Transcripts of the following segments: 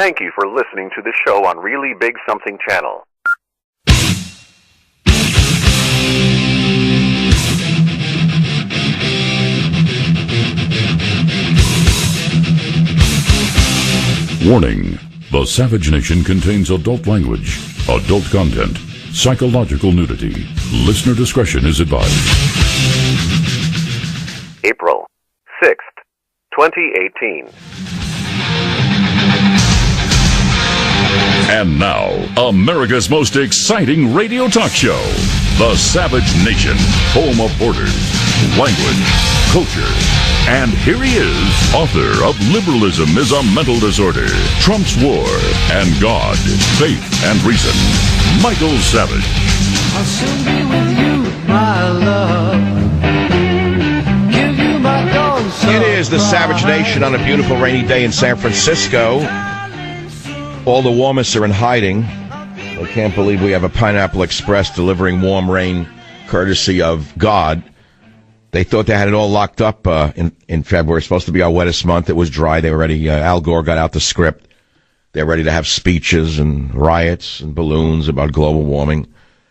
Thank you for listening to the show on Really Big Something Channel. Warning: the Savage Nation contains adult language, adult content, psychological nudity. Listener discretion is advised. April 6th, 2018. And now, America's most exciting radio talk show, The Savage Nation, home of borders, language, culture. And here he is, author of Liberalism is a Mental Disorder, Trump's War, and God, Faith, and Reason, Michael Savage. I'll soon be with you, my love. Give you my dawn. It is the Savage Nation on a beautiful rainy day in San Francisco. All the warmists are in hiding. I can't believe we have a Pineapple Express delivering warm rain courtesy of God. They thought they had it all locked up in February. It's supposed to be our wettest month. It was dry. They were ready. Al Gore got out the script. They're ready to have speeches and riots and balloons about global warming.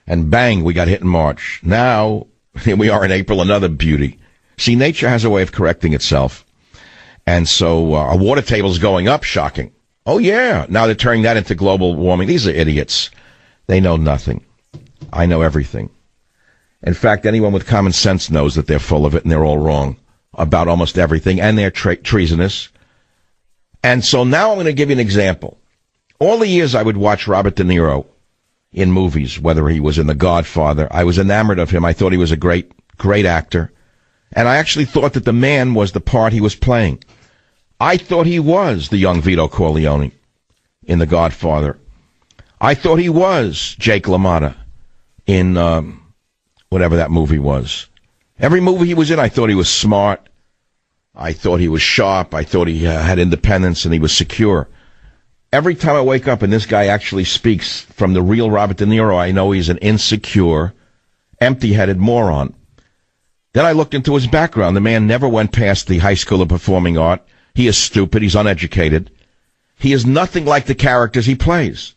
And bang, we got hit in March. Now, here we are in April, another beauty. See, nature has a way of correcting itself. And so our water table's going up, shocking. Oh, yeah. Now they're turning that into global warming. These are idiots. They know nothing. I know everything. In fact, anyone with common sense knows that they're full of it and they're all wrong about almost everything, and they're treasonous. And so now I'm going to give you an example. All the years I would watch Robert De Niro in movies, whether he was in The Godfather, I was enamored of him. I thought he was a great, great actor. And I actually thought that the man was the part he was playing. I thought he was the young Vito Corleone in The Godfather. I thought he was Jake LaMotta in whatever that movie was. Every movie he was in, I thought he was smart. I thought he was sharp. I thought he had independence and he was secure. Every time I wake up and this guy actually speaks from the real Robert De Niro, I know he's an insecure, empty-headed moron. Then I looked into his background. The man never went past the High School of Performing Art. He is stupid. He's uneducated. He is nothing like the characters he plays.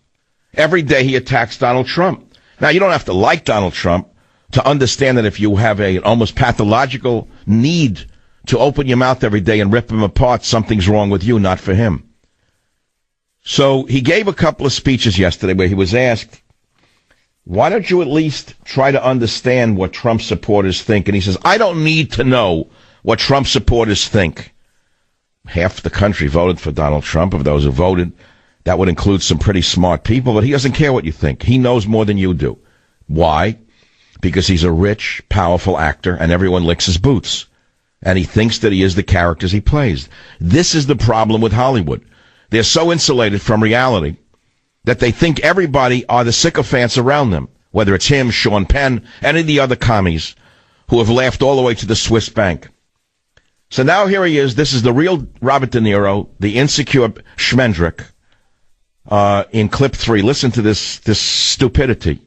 Every day he attacks Donald Trump. Now, you don't have to like Donald Trump to understand that if you have an almost pathological need to open your mouth every day and rip him apart, something's wrong with you, not for him. So he gave a couple of speeches yesterday where he was asked, why don't you at least try to understand what Trump supporters think? And he says, I don't need to know what Trump supporters think. Half the country voted for Donald Trump. Of those who voted, that would include some pretty smart people, but he doesn't care what you think. He knows more than you do. Why? Because he's a rich, powerful actor, and everyone licks his boots. And he thinks that he is the characters he plays. This is the problem with Hollywood. They're so insulated from reality that they think everybody are the sycophants around them, whether it's him, Sean Penn, any of the other commies who have laughed all the way to the Swiss bank. So now here he is. This is the real Robert De Niro, the insecure Schmendrick, in clip 3. Listen to this stupidity.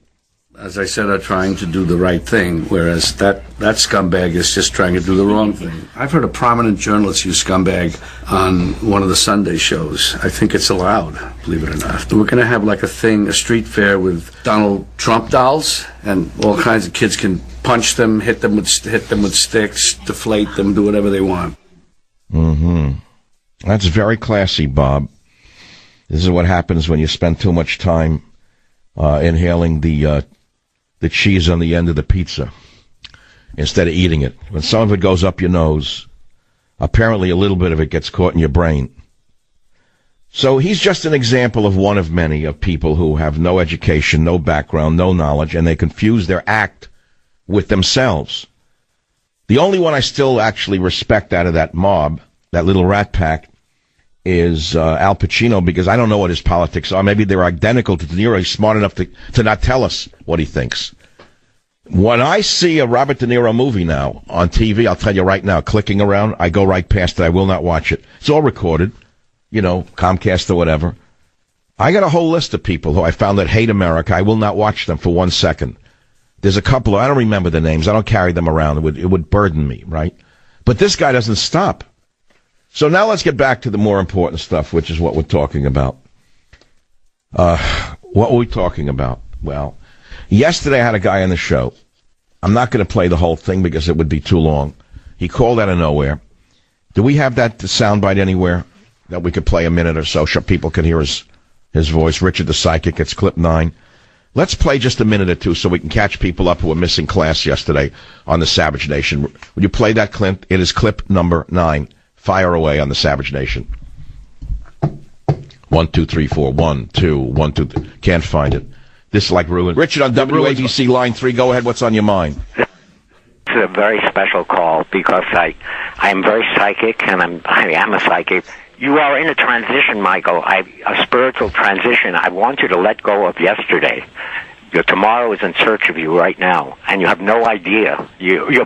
As I said, are trying to do the right thing, whereas that scumbag is just trying to do the wrong thing. I've heard a prominent journalist use scumbag on one of the Sunday shows. I think it's allowed, believe it or not. We're going to have like a street fair with Donald Trump dolls, and all kinds of kids can punch them, hit them with sticks, deflate them, do whatever they want. Mm-hmm. That's very classy, Bob. This is what happens when you spend too much time inhaling the cheese on the end of the pizza instead of eating it. When some of it goes up your nose, apparently a little bit of it gets caught in your brain. So he's just an example of one of many of people who have no education, no background, no knowledge, and they confuse their act with themselves. The only one I still actually respect out of that mob, that little rat pack, is Al Pacino, because I don't know what his politics are. Maybe they're identical to De Niro. He's smart enough to not tell us what he thinks. When I see a Robert De Niro movie now on TV, I'll tell you right now, clicking around, I go right past it. I will not watch it. It's all recorded, Comcast or whatever. I got a whole list of people who I found that hate America. I will not watch them for 1 second. There's a couple, I don't remember the names. I don't carry them around. It would burden me, right? But this guy doesn't stop. So now let's get back to the more important stuff, which is what we're talking about. What were we talking about? Well, yesterday I had a guy on the show. I'm not going to play the whole thing because it would be too long. He called out of nowhere. Do we have that soundbite anywhere that we could play a minute or so people can hear his voice? Richard the Psychic, it's clip 9. Let's play just a minute or two so we can catch people up who were missing class yesterday on the Savage Nation. Would you play that, Clint? It is clip number 9. Fire away on the Savage Nation. 1, 2, 3, 4. 1, 2, 1, 2. Can't find it. This is like ruined. Richard on WABC line 3. Go ahead. What's on your mind? It's a very special call because I am very psychic, and I am a psychic. You are in a transition, Michael, a spiritual transition. I want you to let go of yesterday. Your tomorrow is in search of you right now, and you have no idea. Your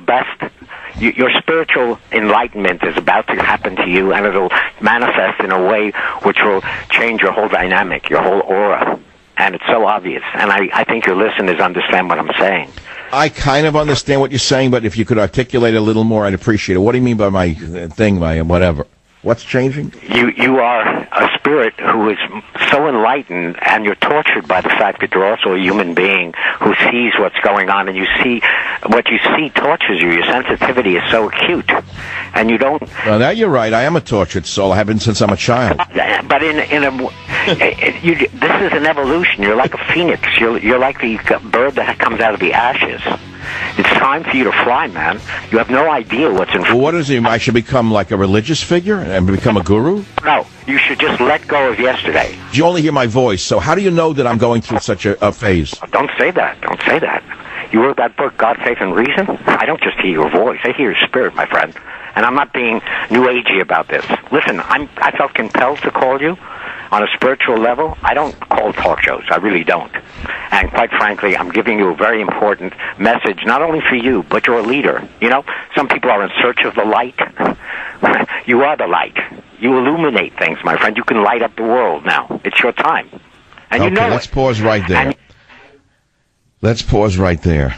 spiritual enlightenment is about to happen to you, and it'll manifest in a way which will change your whole dynamic, your whole aura. And it's so obvious, and I think your listeners understand what I'm saying. I kind of understand what you're saying, but if you could articulate a little more, I'd appreciate it. What do you mean by my thing, my whatever? What's changing? You are a spirit who is so enlightened, and you're tortured by the fact that you're also a human being who sees what's going on, and you see what you see tortures you. Your sensitivity is so acute, and you don't. Well, now you're right. I am a tortured soul. I have been since I'm a child. But this is an evolution. You're like a phoenix. You're like the bird that comes out of the ashes. It's time for you to fly, man. You have no idea what's in front. Well, what does it mean? I should become like a religious figure and become a guru? No, you should just let go of yesterday. You only hear my voice, so how do you know that I'm going through such a phase? Don't say that. Don't say that. You wrote that book, God, Faith, and Reason? I don't just hear your voice. I hear your spirit, my friend. And I'm not being new agey about this. Listen, I felt compelled to call you on a spiritual level. I don't call talk shows. I really don't. And quite frankly, I'm giving you a very important message, not only for you, but you're a leader. You know, some people are in search of the light. You are the light. You illuminate things, my friend. You can light up the world now. It's your time. And okay, you know let's pause right there. Let's pause right there.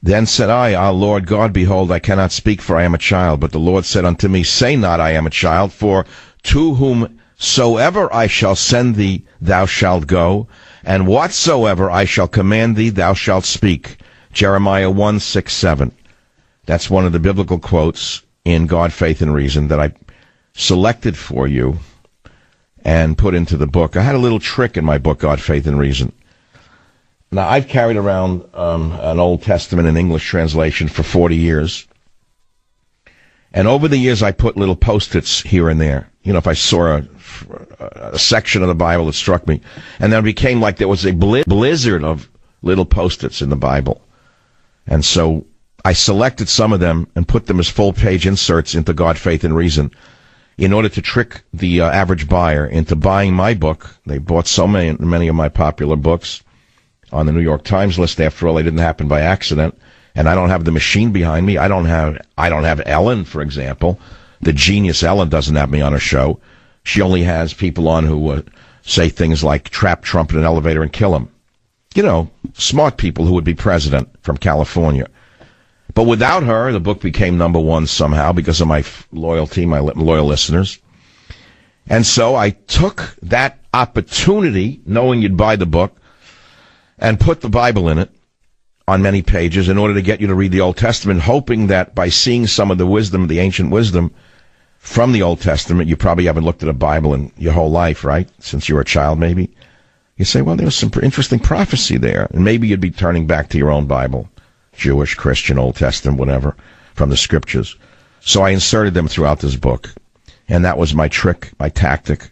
Then said I, Our Lord God, behold, I cannot speak, for I am a child. But the Lord said unto me, Say not, I am a child, for to whomsoever I shall send thee, thou shalt go, and whatsoever I shall command thee, thou shalt speak. Jeremiah 1, 6, 7. That's one of the biblical quotes in God, Faith, and Reason that I selected for you and put into the book. I had a little trick in my book, God, Faith, and Reason. Now, I've carried around an Old Testament in English translation for 40 years. And over the years, I put little Post-its here and there. You know, if I saw a section of the Bible that struck me. And then it became like there was a blizzard of little Post-its in the Bible. And so I selected some of them and put them as full-page inserts into God, Faith, and Reason in order to trick the average buyer into buying my book. They bought so many of my popular books on the New York Times list. After all, they didn't happen by accident. And I don't have the machine behind me. I don't have Ellen, for example. The genius Ellen doesn't have me on her show. She only has people on who say things like trap Trump in an elevator and kill him. You know, smart people who would be president from California. But without her, the book became #1 somehow because of my loyalty, my loyal listeners. And so I took that opportunity, knowing you'd buy the book, and put the Bible in it on many pages in order to get you to read the Old Testament, hoping that by seeing some of the wisdom, the ancient wisdom from the Old Testament, you probably haven't looked at a Bible in your whole life, right? Since you were a child, maybe. You say, well, there's some interesting prophecy there. And maybe you'd be turning back to your own Bible, Jewish, Christian, Old Testament, whatever, from the scriptures. So I inserted them throughout this book. And that was my trick, my tactic.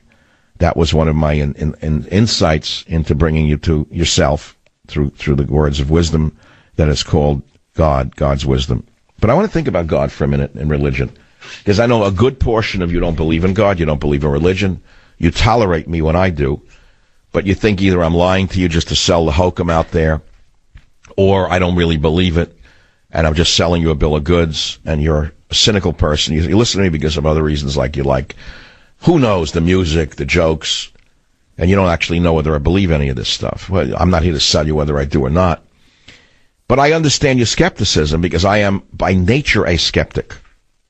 That was one of my insights into bringing you to yourself through the words of wisdom that is called God, God's wisdom. But I want to think about God for a minute in religion, because I know a good portion of you don't believe in God, you don't believe in religion, you tolerate me when I do, but you think either I'm lying to you just to sell the hokum out there, or I don't really believe it, and I'm just selling you a bill of goods, and you're a cynical person. You listen to me because of other reasons, like you like, who knows, the music, the jokes, and you don't actually know whether I believe any of this stuff. Well, I'm not here to sell you whether I do or not. But I understand your skepticism because I am by nature a skeptic.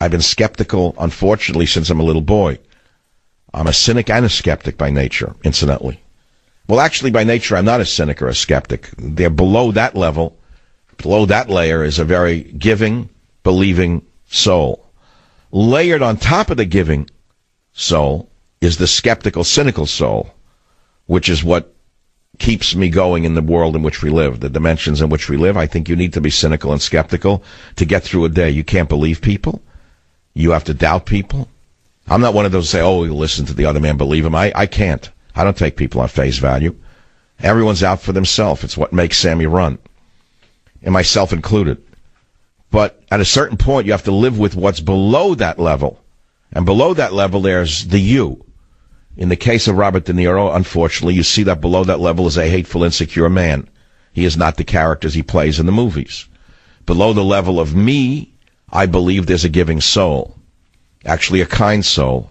I've been skeptical, unfortunately, since I'm a little boy. I'm a cynic and a skeptic by nature, incidentally. Well, actually, by nature, I'm not a cynic or a skeptic. They're below that level. Below that layer is a very giving, believing soul. Layered on top of the giving soul is the skeptical, cynical soul, which is what keeps me going in the world in which we live, the dimensions in which we live. I think you need to be cynical and skeptical to get through a day. You can't believe people. You have to doubt people. I'm not one of those who say, oh, you listen to the other man, believe him. I can't. I don't take people on face value. Everyone's out for themselves. It's what makes Sammy run, and myself included. But at a certain point, you have to live with what's below that level. And below that level, there's the you. In the case of Robert De Niro, unfortunately, you see that below that level is a hateful, insecure man. He is not the characters he plays in the movies. Below the level of me, I believe there's a giving soul. Actually, a kind soul.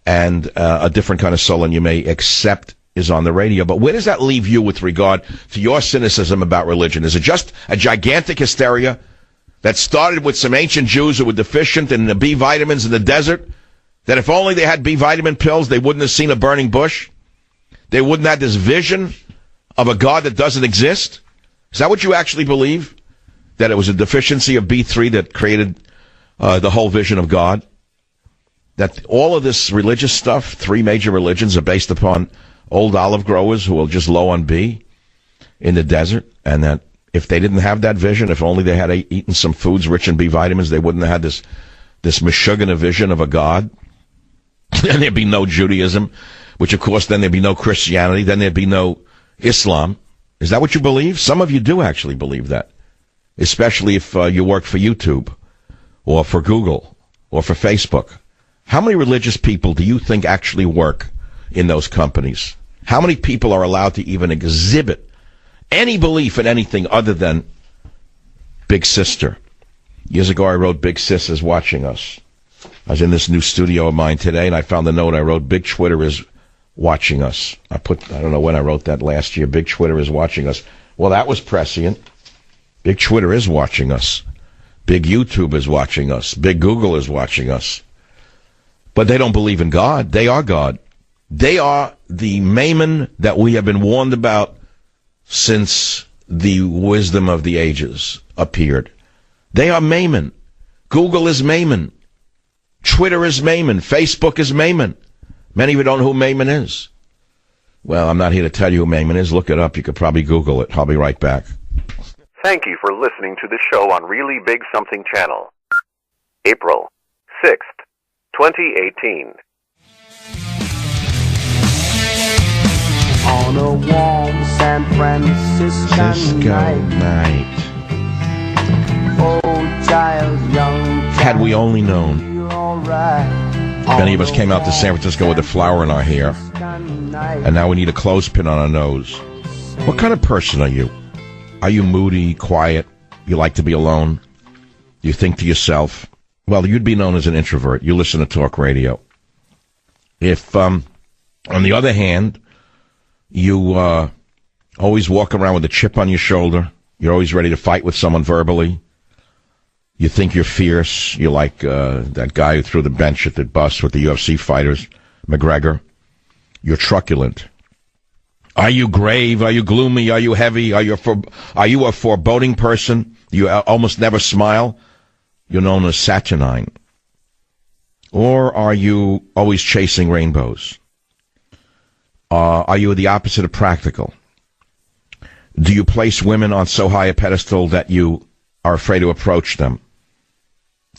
And a different kind of soul than you may accept is on the radio. But where does that leave you with regard to your cynicism about religion? Is it just a gigantic hysteria that started with some ancient Jews who were deficient in the B vitamins in the desert? That if only they had B vitamin pills, they wouldn't have seen a burning bush? They wouldn't have this vision of a God that doesn't exist? Is that what you actually believe? That it was a deficiency of B3 that created the whole vision of God? That all of this religious stuff, 3 major religions, are based upon old olive growers who are just low on B in the desert, and that if they didn't have that vision, if only they had eaten some foods rich in B vitamins, they wouldn't have had this Meshuggah vision of a God. And there'd be no Judaism, which of course then there'd be no Christianity, then there'd be no Islam. Is that what you believe? Some of you do actually believe that, especially if you work for YouTube or for Google or for Facebook. How many religious people do you think actually work in those companies? How many people are allowed to even exhibit any belief in anything other than Big Sister? Years ago, I wrote, Big Sis is watching us. I was in this new studio of mine today, and I found the note I wrote, Big Twitter is watching us. I don't know when I wrote that last year, Big Twitter is watching us. Well, that was prescient. Big Twitter is watching us. Big YouTube is watching us. Big Google is watching us. But they don't believe in God. They are God. They are the Mammon that we have been warned about since the wisdom of the ages appeared. They are Mammon. Google is Mammon. Twitter is Mammon. Facebook is Mammon. Many of you don't know who Mammon is. Well, I'm not here to tell you who Mammon is. Look it up. You could probably Google it. I'll be right back. Thank you for listening to the show on Really Big Something Channel. April 6th, 2018. On a warm San Francisco night. Old child, young child, Had we only known. right. Many of us came out to San Francisco with a flower in our hair, and now we need a clothespin on our nose. What kind of person are you? Are you moody, quiet? You like to be alone? You think to yourself? Well, you'd be known as an introvert. You listen to talk radio. If, on the other hand, you always walk around with a chip on your shoulder, you're always ready to fight with someone verbally, you think you're fierce, you're like that guy who threw the bench at the bus with the UFC fighters, McGregor, you're truculent. Are you grave? Are you gloomy? Are you heavy? Are you a foreboding person? You almost never smile? You're known as saturnine. Or are you always chasing rainbows? Are you the opposite of practical? Do you place women on so high a pedestal that you are afraid to approach them?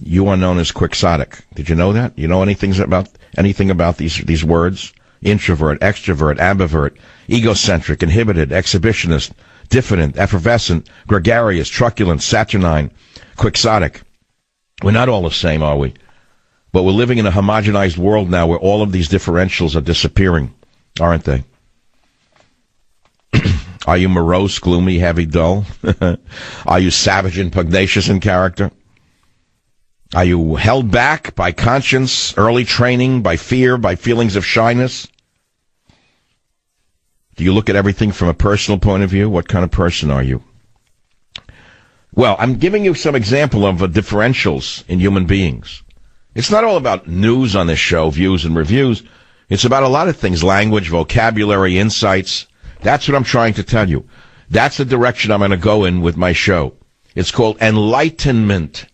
You are known as quixotic. Did you know that? You know anything about these words? Introvert, extrovert, ambivert, egocentric, inhibited, exhibitionist, diffident, effervescent, gregarious, truculent, saturnine, quixotic. We're not all the same, are we? But we're living in a homogenized world now where all of these differentials are disappearing, aren't they? Are you morose, gloomy, heavy, dull? Are you savage and pugnacious in character? Are you held back by conscience, early training, by fear, by feelings of shyness? Do you look at everything from a personal point of view? What kind of person are you? Well, I'm giving you some example of differentials in human beings. It's not all about news on this show, views and reviews. It's about a lot of things, language, vocabulary, insights. That's what I'm trying to tell you. That's the direction I'm going to go in with my show. It's called enlightenment.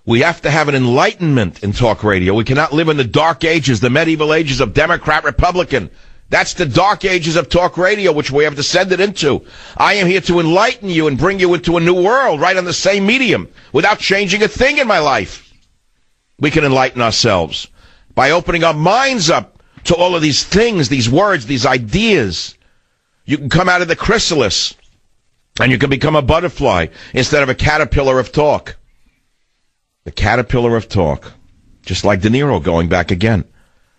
We have to have an enlightenment in talk radio. We cannot live in the dark ages, the medieval ages of Democrat, Republican. That's the dark ages of talk radio, which we have descended into. I am here to enlighten you and bring you into a new world right on the same medium without changing a thing in my life. We can enlighten ourselves by opening our minds up to all of these things, these words, these ideas. You can come out of the chrysalis and you can become a butterfly instead of a caterpillar of talk. The caterpillar of talk. Just like De Niro going back again.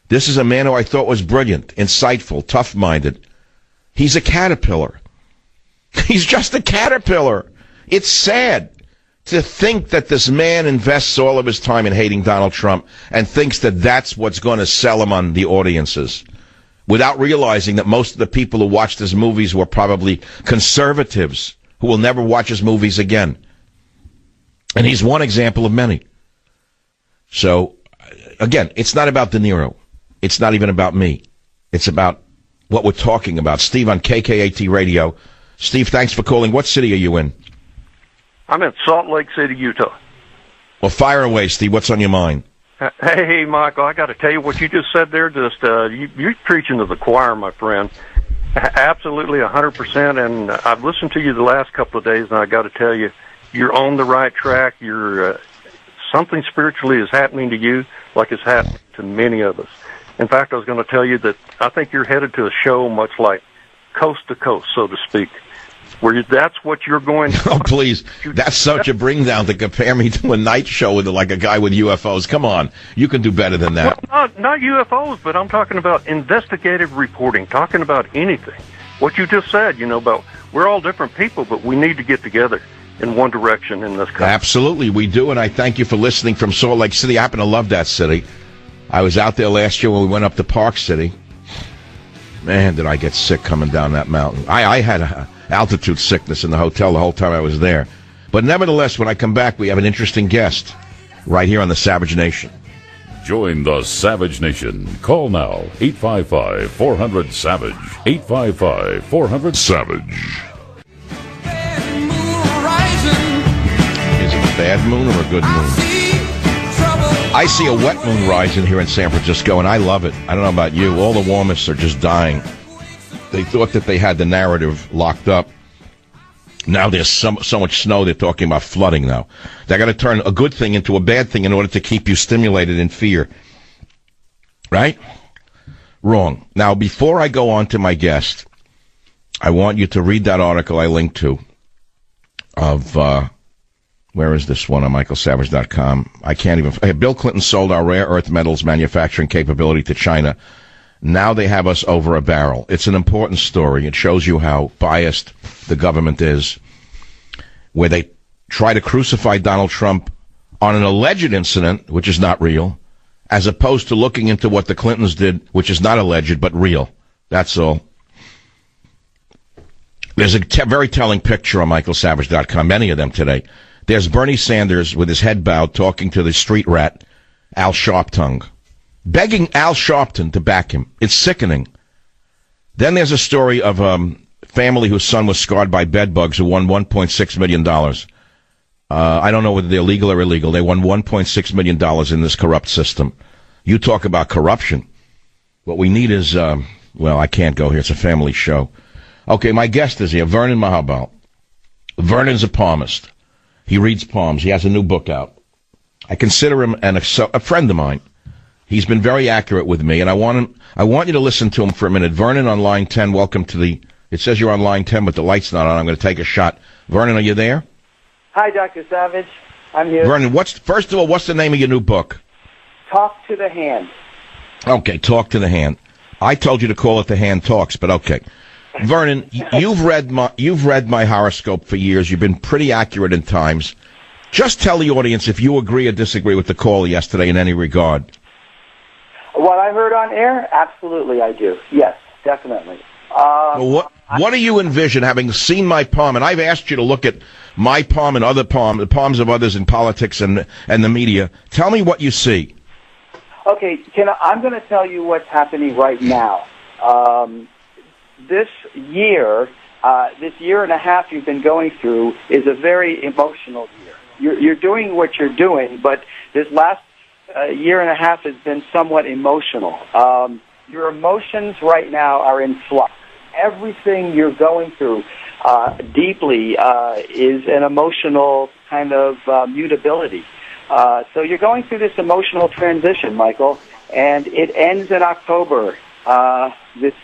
This is a man who I thought was brilliant, insightful, tough-minded. He's a caterpillar. He's just a caterpillar. It's sad to think that this man invests all of his time in hating Donald Trump and thinks that that's what's going to sell him on the audiences, without realizing that most of the people who watched his movies were probably conservatives who will never watch his movies again. And he's one example of many. So, again, it's not about De Niro. It's not even about me. It's about what we're talking about. Steve on KKAT Radio. Steve, thanks for calling. What city are you in? I'm in Salt Lake City, Utah. Well, fire away, Steve. What's on your mind? Hey, Michael, I got to tell you what you just said there. You're preaching to the choir, my friend. Absolutely, 100%. And I've listened to you the last couple of days, and I got to tell you, you're on the right track. You're something spiritually is happening to you, like it's happening to many of us. In fact, I was going to tell you that I think you're headed to a show much like Coast to Coast, so to speak, where that's what you're going to... Oh, please. That's such a bring down to compare me to a night show with like a guy with UFOs. Come on. You can do better than that. Well, not UFOs, but I'm talking about investigative reporting, talking about anything. What you just said, about we're all different people, but we need to get together in one direction in this country. Absolutely, we do, and I thank you for listening from Salt Lake City. I happen to love that city. I was out there last year when we went up to Park City. Man, did I get sick coming down that mountain. I had altitude sickness in the hotel the whole time I was there. But nevertheless, when I come back, we have an interesting guest right here on the Savage Nation. Join the Savage Nation. Call now, 855-400-SAVAGE. 855-400-SAVAGE. Is it a bad moon or a good moon? I see a wet moon rising here in San Francisco, and I love it. I don't know about you. All the warmists are just dying. They thought that they had the narrative locked up. Now there's so much snow, they're talking about flooding now. They're going to turn a good thing into a bad thing in order to keep you stimulated in fear. Right? Wrong. Now, before I go on to my guest, I want you to read that article I linked to of... where is this one on michaelsavage.com? I can't even... Bill Clinton sold our rare earth metals manufacturing capability to China. Now they have us over a barrel. It's an important story. It shows you how biased the government is, where they try to crucify Donald Trump on an alleged incident, which is not real, as opposed to looking into what the Clintons did, which is not alleged, but real. That's all. There's a very telling picture on michaelsavage.com, many of them today. There's Bernie Sanders with his head bowed talking to the street rat, Al Sharpton, begging Al Sharpton to back him. It's sickening. Then there's a story of a family whose son was scarred by bed bugs who won $1.6 million. I don't know whether they're legal or illegal. They won $1.6 million in this corrupt system. You talk about corruption. What we need is, well, I can't go here. It's a family show. Okay, my guest is here, Vernon Mahabal. Vernon's a palmist. He reads palms. He has a new book out. I consider him a friend of mine. He's been very accurate with me, and I want you to listen to him for a minute. Vernon on line 10, welcome to the... It says you're on line 10, but the light's not on. I'm going to take a shot. Vernon, are you there? Hi, Dr. Savage. I'm here. Vernon, first of all, what's the name of your new book? Talk to the Hand. Okay, Talk to the Hand. I told you to call it The Hand Talks, but okay. Vernon, you've read my horoscope for years. You've been pretty accurate in times. Just tell the audience if you agree or disagree with the call yesterday in any regard. What I heard on air, absolutely I do. Yes, definitely. Well, what do you envision, having seen my palm? And I've asked you to look at my palm and other palm, the palms of others in politics and the media. Tell me what you see. Okay, I'm going to tell you what's happening right now. This year and a half you've been going through is a very emotional year. You're doing what you're doing, but this last year and a half has been somewhat emotional. Your emotions right now are in flux. Everything you're going through deeply is an emotional kind of mutability. So you're going through this emotional transition, Michael, and it ends in October this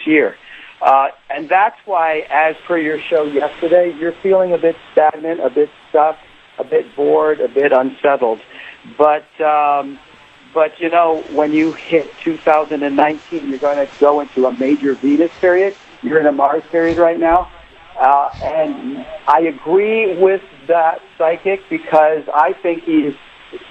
year. And that's why, as per your show yesterday, you're feeling a bit stagnant, a bit stuck, a bit bored, a bit unsettled. But you know, when you hit 2019, you're going to go into a major Venus period. You're in a Mars period right now. And I agree with that psychic because I think he's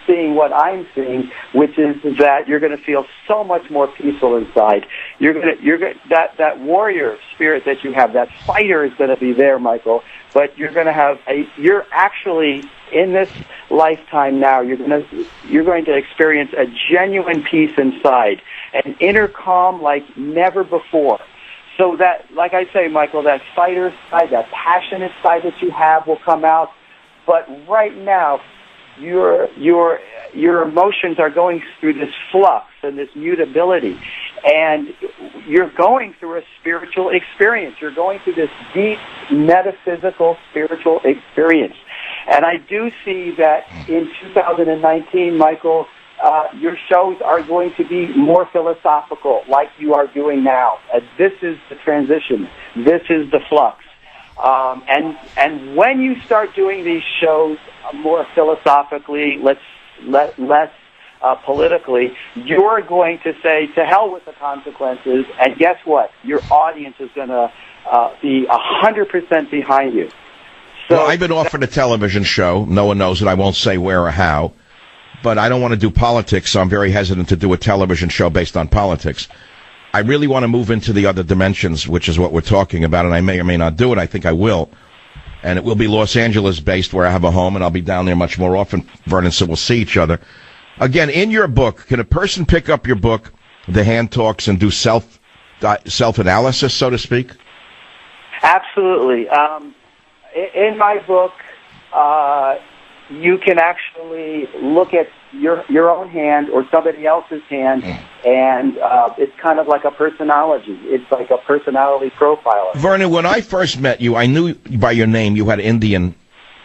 seeing what I'm seeing, which is that you're going to feel so much more peaceful inside. That warrior spirit that you have, that fighter is going to be there, Michael. But you're going to you're actually in this lifetime now. You're going to experience a genuine peace inside, an inner calm like never before. So that, like I say, Michael, that fighter side, that passionate side that you have will come out. But right now, your emotions are going through this flux and this mutability, and you're going through a spiritual experience. You're going through this deep metaphysical spiritual experience. And I do see that in 2019, Michael, your shows are going to be more philosophical, like you are doing now. This is the transition. This is the flux. And when you start doing these shows more philosophically, less politically, you're going to say, to hell with the consequences, and guess what? Your audience is going to be 100% behind you. So well, I've been offered a television show. No one knows it. I won't say where or how. But I don't want to do politics, so I'm very hesitant to do a television show based on politics. I really want to move into the other dimensions, which is what we're talking about, and I may or may not do it. I think I will. And it will be Los Angeles-based, where I have a home, and I'll be down there much more often, Vernon, so we'll see each other. Again, in your book, can a person pick up your book, The Hand Talks, and do self-analysis, so to speak? Absolutely. In my book, you can actually look at your own hand or somebody else's hand, and it's kind of like a personality. It's like a personality profiler. Vernon, when I first met you, I knew by your name you had Indian,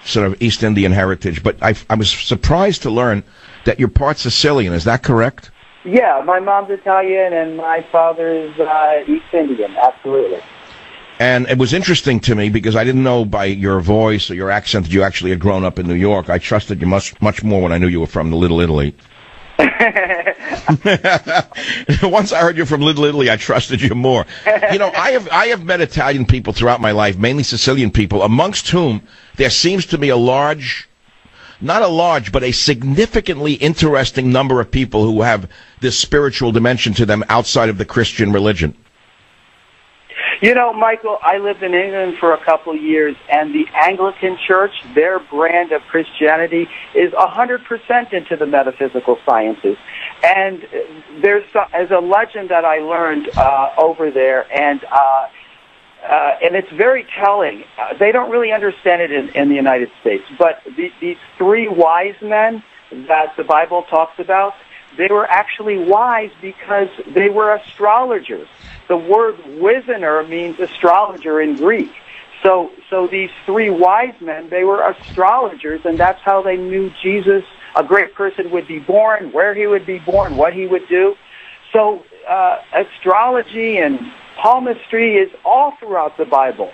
sort of East Indian heritage, but I was surprised to learn that you're part Sicilian. Is that correct? Yeah, my mom's Italian and my father's East Indian, absolutely. And it was interesting to me because I didn't know by your voice or your accent that you actually had grown up in New York. I trusted you much more when I knew you were from Little Italy. Once I heard you're from Little Italy, I trusted you more. You know, I have met Italian people throughout my life, mainly Sicilian people, amongst whom there seems to be not a large, but a significantly interesting number of people who have this spiritual dimension to them outside of the Christian religion. You know, Michael, I lived in England for a couple of years, and the Anglican Church, their brand of Christianity, is 100% into the metaphysical sciences. And there's a legend that I learned over there, and it's very telling. They don't really understand it in the United States, but these three wise men that the Bible talks about, they were actually wise because they were astrologers. The word wizener means astrologer in Greek. So these three wise men, they were astrologers, and that's how they knew Jesus, a great person, would be born, where he would be born, what he would do. So astrology and palmistry is all throughout the Bible.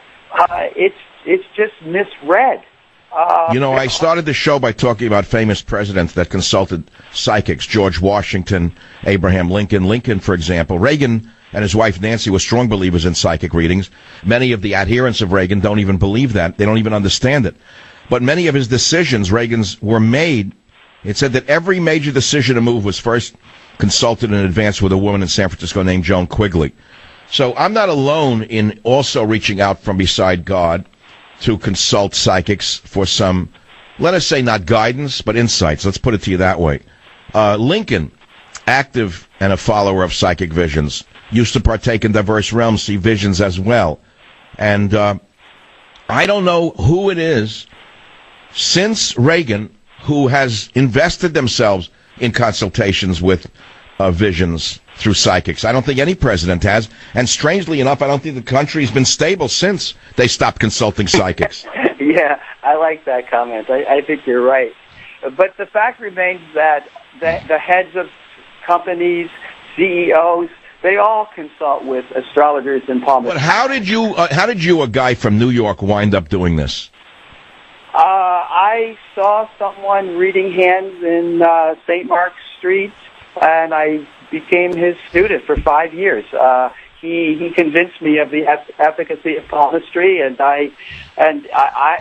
It's just misread. You know, I started the show by talking about famous presidents that consulted psychics. George Washington, Abraham Lincoln. Lincoln, for example. Reagan and his wife Nancy were strong believers in psychic readings. Many of the adherents of Reagan don't even believe that. They don't even understand it. But many of his decisions, Reagan's, were made. It said that every major decision to move was first consulted in advance with a woman in San Francisco named Joan Quigley. So I'm not alone in also reaching out from beside God to consult psychics for some, let us say, not guidance, but insights. Let's put it to you that way. Lincoln active and a follower of psychic visions. Used to partake in diverse realms, see visions as well. And I don't know who it is since Reagan who has invested themselves in consultations with visions through psychics. I don't think any president has. And strangely enough, I don't think the country's been stable since they stopped consulting psychics. Yeah, I like that comment. I think you're right. But the fact remains that the heads of companies, CEOs, they all consult with astrologers and palmists. But how did you, a guy from New York, wind up doing this? I saw someone reading hands in St. Mark's Street, and I became his student for 5 years. He convinced me of the efficacy of palmistry, and I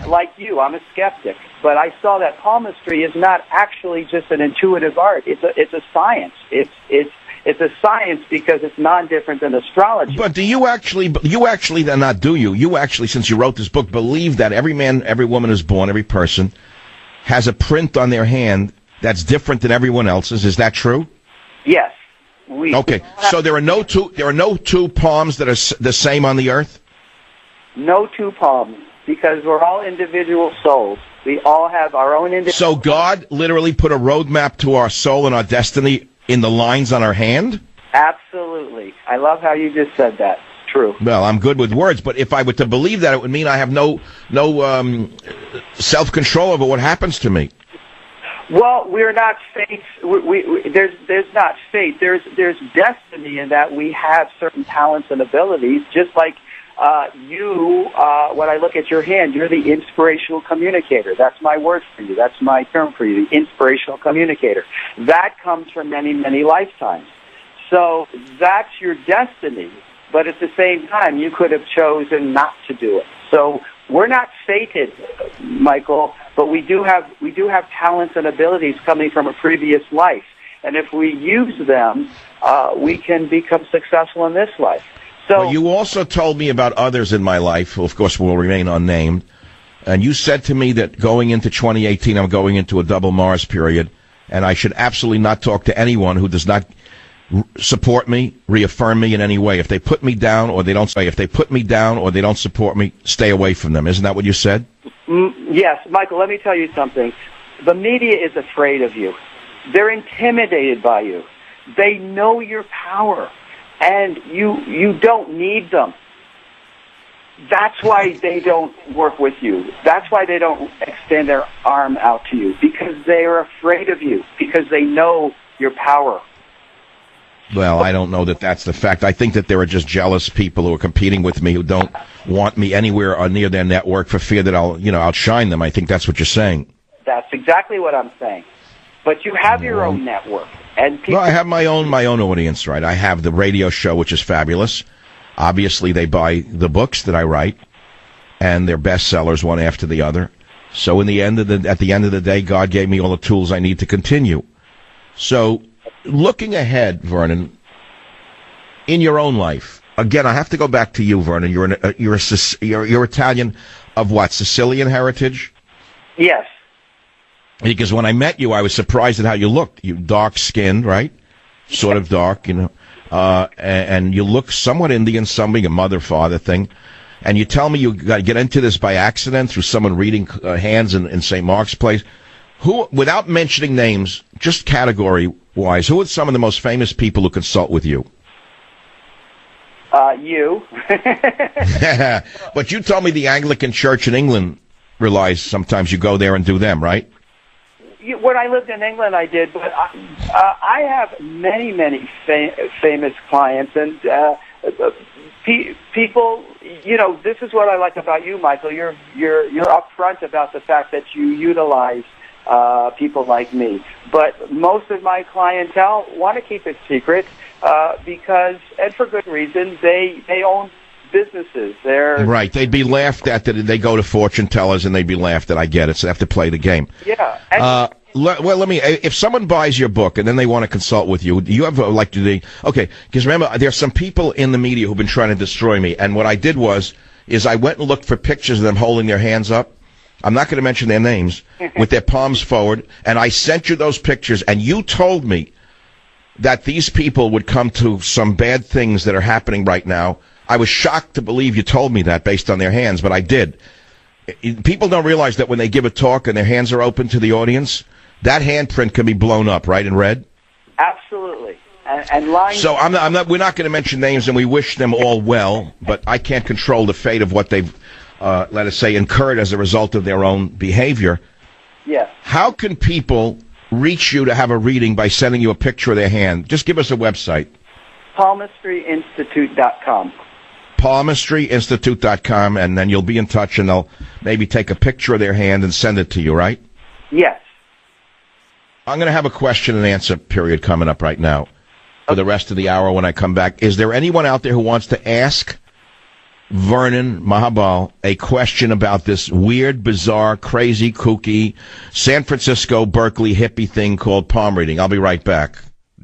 like you, I'm a skeptic, but I saw that palmistry is not actually just an intuitive art. It's a science. It's a science because it's non-different than astrology. But you actually then not do you? You actually, since you wrote this book, believe that every man, every woman is born, every person has a print on their hand that's different than everyone else's. Is that true? Yes. Okay. So there are no two palms that are the same on the earth? No two palms, because we're all individual souls. We all have our own individual. So God literally put a roadmap to our soul and our destiny in the lines on our hand? Absolutely. I love how you just said that. It's true. Well, I'm good with words, but if I were to believe that, it would mean I have no self-control over what happens to me. Well, we're not fate. There's not fate. There's destiny in that we have certain talents and abilities. Just like when I look at your hand, you're the inspirational communicator. That's my word for you. That's my term for you, the inspirational communicator. That comes from many, many lifetimes. So that's your destiny. But at the same time, you could have chosen not to do it. So we're not fated, Michael, but we do have talents and abilities coming from a previous life. And if we use them, we can become successful in this life. So well, you also told me about others in my life, who of course will remain unnamed, and you said to me that going into 2018, I'm going into a double Mars period, and I should absolutely not talk to anyone who does not support me, reaffirm me in any way. If they put me down or they don't support me, stay away from them. Isn't that what you said? Yes, Michael, let me tell you something. The media is afraid of you. They're intimidated by you. They know your power. And you don't need them. That's why they don't work with you. That's why they don't extend their arm out to you, because they are afraid of you, because they know your power. Well, I don't know that that's the fact. I think that there are just jealous people who are competing with me who don't want me anywhere or near their network for fear that I'll outshine them. I think that's what you're saying. That's exactly what I'm saying. But you have your own network. And people... Well, I have my own audience, right? I have the radio show, which is fabulous. Obviously, they buy the books that I write, and they're bestsellers one after the other. So at the end of the day, God gave me all the tools I need to continue. So, looking ahead, Vernon, in your own life, again, I have to go back to you, Vernon. You're Italian of what? Sicilian heritage? Yes. Because when I met you, I was surprised at how you looked. You dark-skinned, right? Sort of dark, and you look somewhat Indian, something, a mother-father thing. And you tell me you got to get into this by accident through someone reading hands in St. Mark's Place. Who, without mentioning names, just category-wise, who are some of the most famous people who consult with you? You. But you told me the Anglican Church in England relies, sometimes you go there and do them, right? When I lived in England, I did, but I have many, many famous clients, and people. This is what I like about you, Michael. You're upfront about the fact that you utilize people like me. But most of my clientele want to keep it secret because, and for good reason, they own businesses. They're right. They'd be laughed at that they go to fortune tellers and they'd be laughed at. I get it. So they have to play the game. Yeah. Well, let me. If someone buys your book and then they want to consult with you, do you have Okay, because remember, there's some people in the media who've been trying to destroy me. And what I did is I went and looked for pictures of them holding their hands up. I'm not going to mention their names, with their palms forward. And I sent you those pictures, and you told me that these people would come to some bad things that are happening right now. I was shocked to believe you told me that based on their hands, but I did. People don't realize that when they give a talk and their hands are open to the audience, that handprint can be blown up, right, in red? Absolutely. And lying. So we're not going to mention names, and we wish them all well, but I can't control the fate of what they've, let us say, incurred as a result of their own behavior. Yes. How can people reach you to have a reading by sending you a picture of their hand? Just give us a website. PalmistryInstitute.com. PalmistryInstitute.com, and then you'll be in touch, and they'll maybe take a picture of their hand and send it to you, right? Yes. I'm going to have a question and answer period coming up right now for the rest of the hour when I come back. Is there anyone out there who wants to ask Vernon Mahabal a question about this weird, bizarre, crazy, kooky San Francisco, Berkeley hippie thing called palm reading? I'll be right back.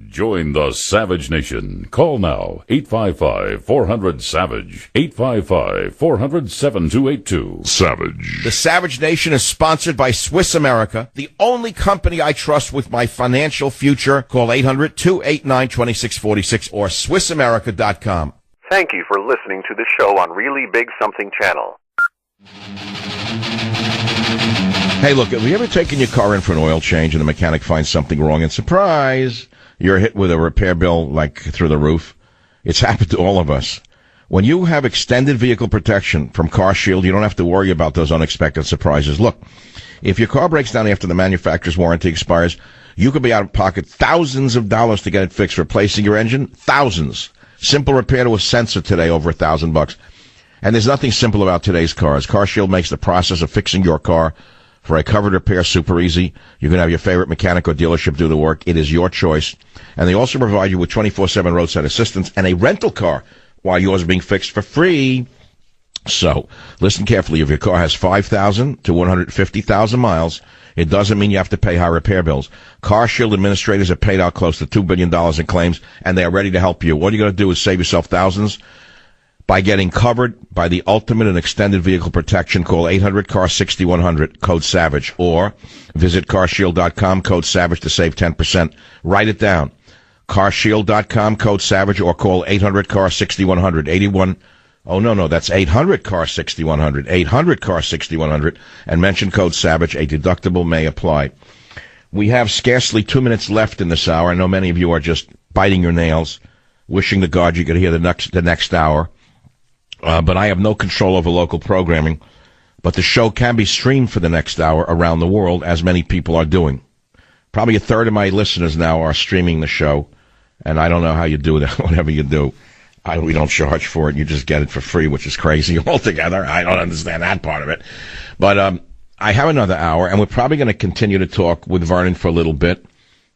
Join the Savage Nation. Call now, 855-400-SAVAGE, 855-400-7282. Savage. The Savage Nation is sponsored by Swiss America, the only company I trust with my financial future. Call 800-289-2646 or SwissAmerica.com. Thank you for listening to the show on Really Big Something Channel. Hey, look, have you ever taken your car in for an oil change and the mechanic finds something wrong and surprise, you're hit with a repair bill like through the roof? It's happened to all of us. When you have extended vehicle protection from CarShield, you don't have to worry about those unexpected surprises. Look, if your car breaks down after the manufacturer's warranty expires, you could be out of pocket thousands of dollars to get it fixed. Replacing your engine, thousands. Simple repair to a sensor today, over $1,000. And there's nothing simple about today's cars. CarShield makes the process of fixing your car for a covered repair super easy. You can have your favorite mechanic or dealership do the work. It is your choice. And they also provide you with 24/7 roadside assistance and a rental car while yours is being fixed for free. So, listen carefully. If your car has 5,000 to 150,000 miles, it doesn't mean you have to pay high repair bills. CarShield administrators have paid out close to $2 billion in claims, and they are ready to help you. All you got to do is save yourself thousands by getting covered by the ultimate and extended vehicle protection. Call 800-CAR-6100, code SAVAGE, or visit carshield.com, code SAVAGE to save 10%. Write it down. carshield.com, code SAVAGE, or call 800-CAR-6100, that's 800-CAR-6100, 800-CAR-6100, and mention code SAVAGE. A deductible may apply. We have scarcely 2 minutes left in this hour. I know many of you are just biting your nails, wishing to God you could hear the next hour. But I have no control over local programming. But the show can be streamed for the next hour around the world, as many people are doing. Probably a third of my listeners now are streaming the show, and I don't know how you do that, whatever you do. We don't charge for it. You just get it for free, which is crazy altogether. I don't understand that part of it. But I have another hour, and we're probably going to continue to talk with Vernon for a little bit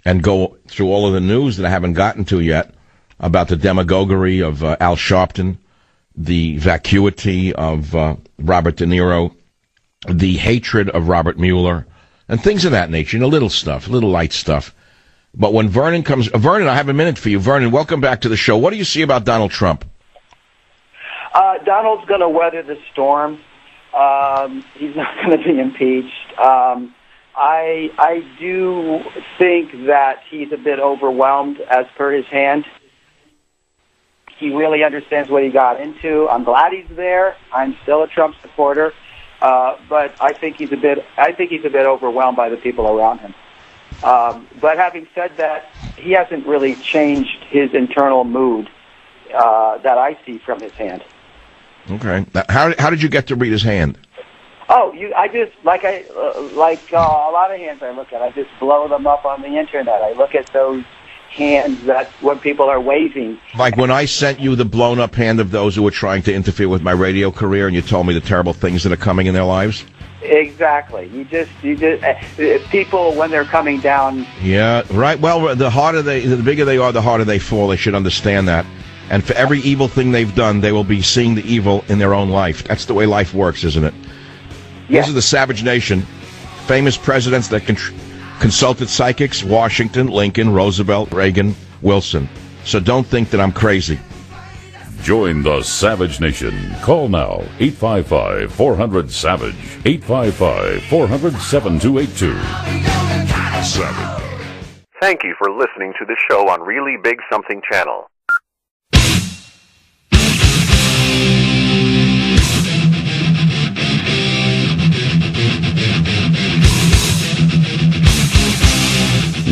and go through all of the news that I haven't gotten to yet about the demagoguery of Al Sharpton, the vacuity of Robert De Niro, the hatred of Robert Mueller, and things of that nature. Little stuff, little light stuff. But when Vernon comes... Vernon, I have a minute for you. Vernon, welcome back to the show. What do you see about Donald Trump? Donald's going to weather the storm. He's not going to be impeached. I do think that he's a bit overwhelmed as per his hand. He really understands what he got into. I'm glad he's there. I'm still a Trump supporter. But I think he's a bit overwhelmed by the people around him. But having said that, he hasn't really changed his internal mood that I see from his hand. Okay. Now, how did you get to read his hand? Oh, I just like a lot of hands I look at. I just blow them up on the internet. I look at those hands that when people are waving. Like when I sent you the blown up hand of those who were trying to interfere with my radio career, and you told me the terrible things that are coming in their lives. Exactly. You just people when they're coming down. Yeah, right. Well, the bigger they are, the harder they fall. They should understand that. And for every evil thing they've done, they will be seeing the evil in their own life. That's the way life works, isn't it? Yeah. This is the Savage Nation. Famous presidents that consulted psychics: Washington, Lincoln, Roosevelt, Reagan, Wilson. So don't think that I'm crazy. Join the Savage Nation. Call now, 855-400-SAVAGE, 855-400-7282. Savage. Thank you for listening to the show on Really Big Something Channel.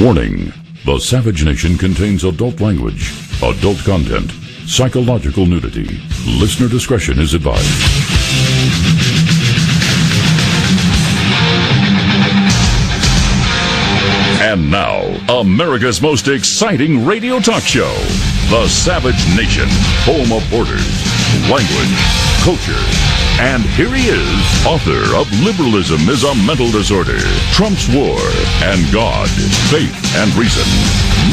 Warning: the Savage Nation contains adult language, adult content, psychological nudity. Listener discretion is advised. And now, America's most exciting radio talk show, The Savage Nation, home of borders, language, culture. And here he is, author of Liberalism is a Mental Disorder, Trump's War, and God, Faith, and Reason,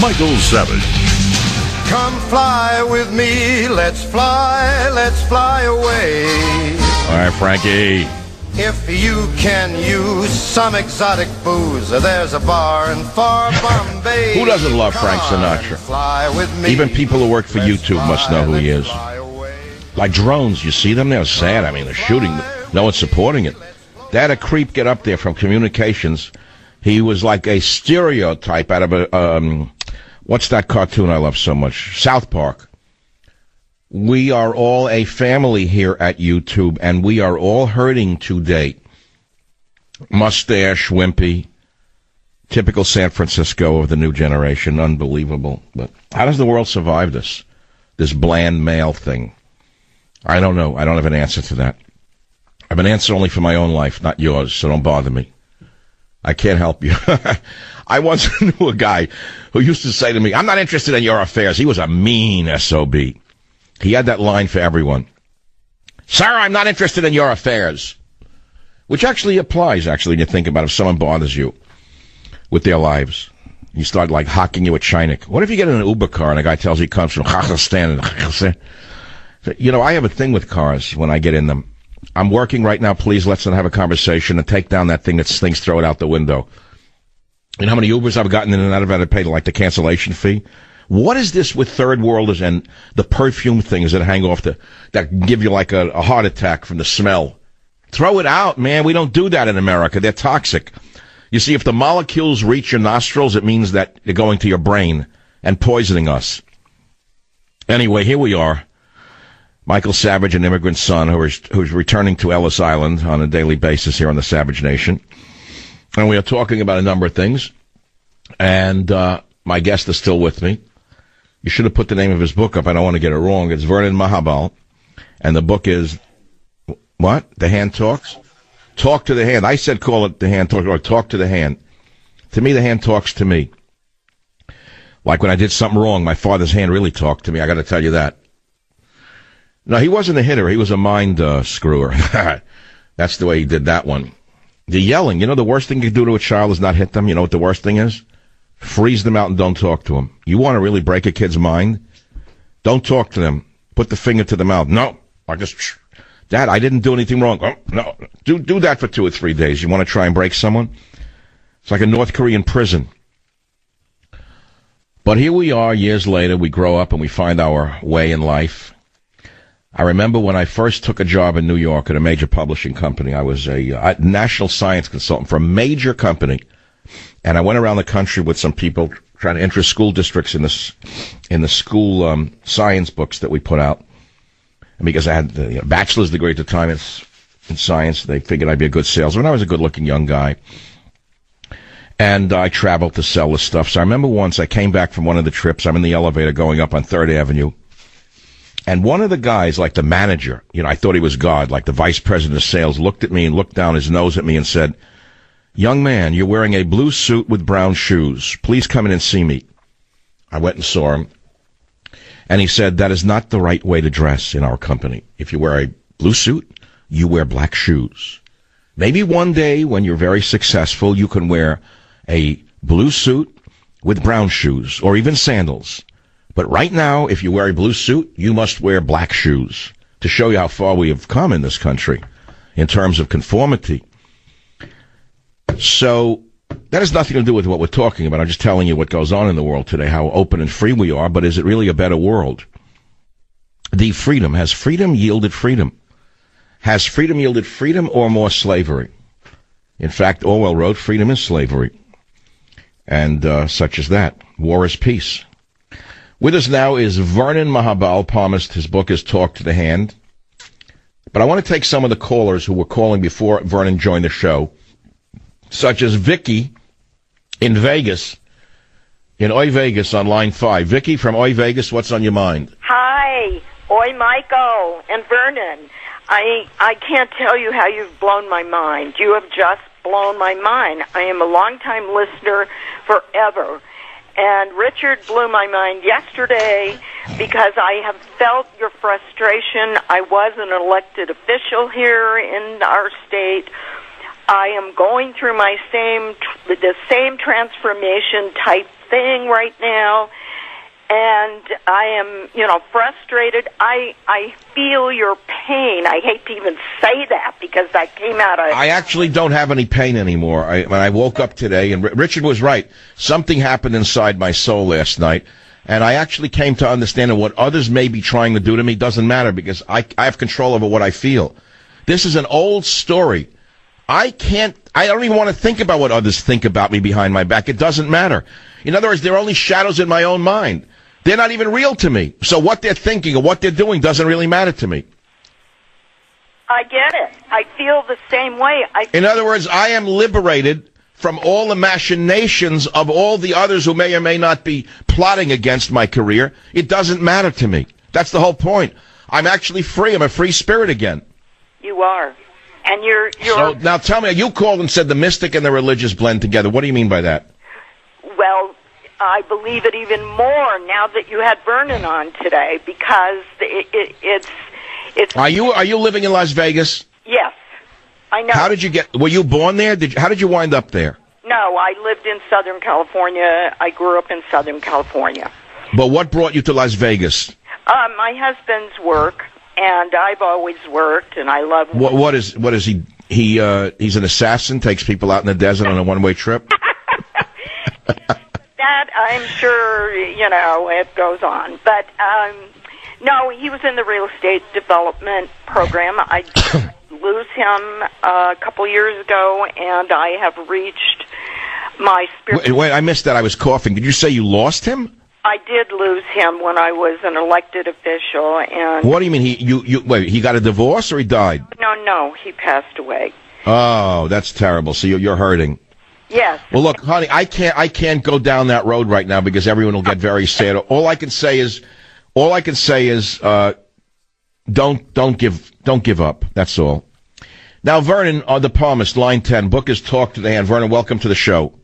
Michael Savage. Come fly with me, let's fly away. All right, Frankie. If you can use some exotic booze, there's a bar in far Bombay. Who doesn't love Frank Sinatra? Fly with me. Even people who work for YouTube must know who he is. Like drones, you see them? They're sad. I mean, they're shooting. No one's supporting it. They had a creep get up there from communications. He was like a stereotype out of a, what's that cartoon I love so much? South Park. We are all a family here at YouTube, and we are all hurting today. Mustache, wimpy, typical San Francisco of the new generation. Unbelievable. But how does the world survive this bland male thing? I don't know. I don't have an answer to that. I have an answer only for my own life, not yours, so don't bother me. I can't help you. I once knew a guy who used to say to me, I'm not interested in your affairs. He was a mean SOB. He had that line for everyone. Sir, I'm not interested in your affairs. Which actually applies, when you think about it, if someone bothers you with their lives. You start, like, hocking you a chinik. What if you get in an Uber car and a guy tells you he comes from Kazakhstan? You know, I have a thing with cars when I get in them. I'm working right now. Please, let's have a conversation and take down that thing that stinks, throw it out the window. You know how many Ubers I've gotten in and out of it? I paid, like, the cancellation fee? What is this with third worlders and the perfume things that hang off that give you like a heart attack from the smell? Throw it out, man. We don't do that in America. They're toxic. You see, if the molecules reach your nostrils, it means that they're going to your brain and poisoning us. Anyway, here we are. Michael Savage, an immigrant son who's returning to Ellis Island on a daily basis here on the Savage Nation. And we are talking about a number of things. And my guest is still with me. You should have put the name of his book up. I don't want to get it wrong. It's Vernon Mahabal. And the book is, what? The Hand Talks? Talk to the Hand. I said call it The Hand Talks, or Talk to the Hand. To me, the hand talks to me. Like when I did something wrong, my father's hand really talked to me. I got to tell you that. No, he wasn't a hitter. He was a mind screwer. That's the way he did that one. The yelling. You know, the worst thing you can do to a child is not hit them. You know what the worst thing is? Freeze them out and don't talk to them. You want to really break a kid's mind? Don't talk to them. Put the finger to the mouth. No. I just, Dad, I didn't do anything wrong. Oh, no. Do that for 2 or 3 days. You want to try and break someone? It's like a North Korean prison. But here we are, years later. We grow up and we find our way in life. I remember when I first took a job in New York at a major publishing company. I was a national science consultant for a major company. And I went around the country with some people trying to interest school districts in the school science books that we put out. And because I had a bachelor's degree at the time in science, they figured I'd be a good salesman. I was a good-looking young guy. And I traveled to sell this stuff. So I remember once I came back from one of the trips. I'm in the elevator going up on 3rd Avenue. And one of the guys, like the manager, you know, I thought he was God, like the vice president of sales, looked at me and looked down his nose at me and said, "Young man, you're wearing a blue suit with brown shoes. Please come in and see me." I went and saw him. And he said, "That is not the right way to dress in our company. If you wear a blue suit, you wear black shoes. Maybe one day when you're very successful, you can wear a blue suit with brown shoes or even sandals. But right now, if you wear a blue suit, you must wear black shoes," to show you how far we have come in this country in terms of conformity. So that has nothing to do with what we're talking about. I'm just telling you what goes on in the world today, how open and free we are. But is it really a better world? The freedom. Has freedom yielded freedom? Has freedom yielded freedom or more slavery? In fact, Orwell wrote, freedom is slavery. And such as that. War is peace. With us now is Vernon Mahabal, palmist. His book is Talk to the Hand. But I want to take some of the callers who were calling before Vernon joined the show, such as Vicky in Vegas, in Oi Vegas on line 5. Vicky from Oi Vegas, what's on your mind? Hi. Oi, Michael and Vernon. I can't tell you how you've blown my mind. You have just blown my mind. I am a longtime listener forever. And Richard blew my mind yesterday because I have felt your frustration. I was an elected official here in our state. I am going through the same transformation type thing right now. And I am, frustrated. I feel your pain. I hate to even say that because that came out of... I actually don't have any pain anymore. When I woke up today, and Richard was right, something happened inside my soul last night, and I actually came to understand that what others may be trying to do to me doesn't matter because I have control over what I feel. This is an old story. I don't even want to think about what others think about me behind my back. It doesn't matter. In other words, they're only shadows in my own mind. They're not even real to me. So what they're thinking or what they're doing doesn't really matter to me. I get it. I feel the same way. In other words, I am liberated from all the machinations of all the others who may or may not be plotting against my career. It doesn't matter to me. That's the whole point. I'm actually free. I'm a free spirit again. You are. And you're... So now tell me, you called and said the mystic and the religious blend together. What do you mean by that? Well, I believe it even more now that you had Vernon on today because it's. Are you living in Las Vegas? Yes, I know. How did you were you born there? How did you wind up there? No, I lived in Southern California. I grew up in Southern California. But what brought you to Las Vegas? My husband's work, and I've always worked, and I love. What is he? He's an assassin. Takes people out in the desert on a one-way trip. That I'm sure, it goes on. But, no, he was in the real estate development program. I did lose him a couple years ago, and I have reached my spirit. Wait, I missed that. I was coughing. Did you say you lost him? I did lose him when I was an elected official. And what do you mean? He got a divorce or he died? No, he passed away. Oh, that's terrible. So you're hurting. Yes. Well, look, honey, I can't go down that road right now because everyone will get very sad. All I can say is, don't give up. That's all. Now, Vernon, the palmist, line 10, book is Talk to the Hand. Vernon, welcome to the show.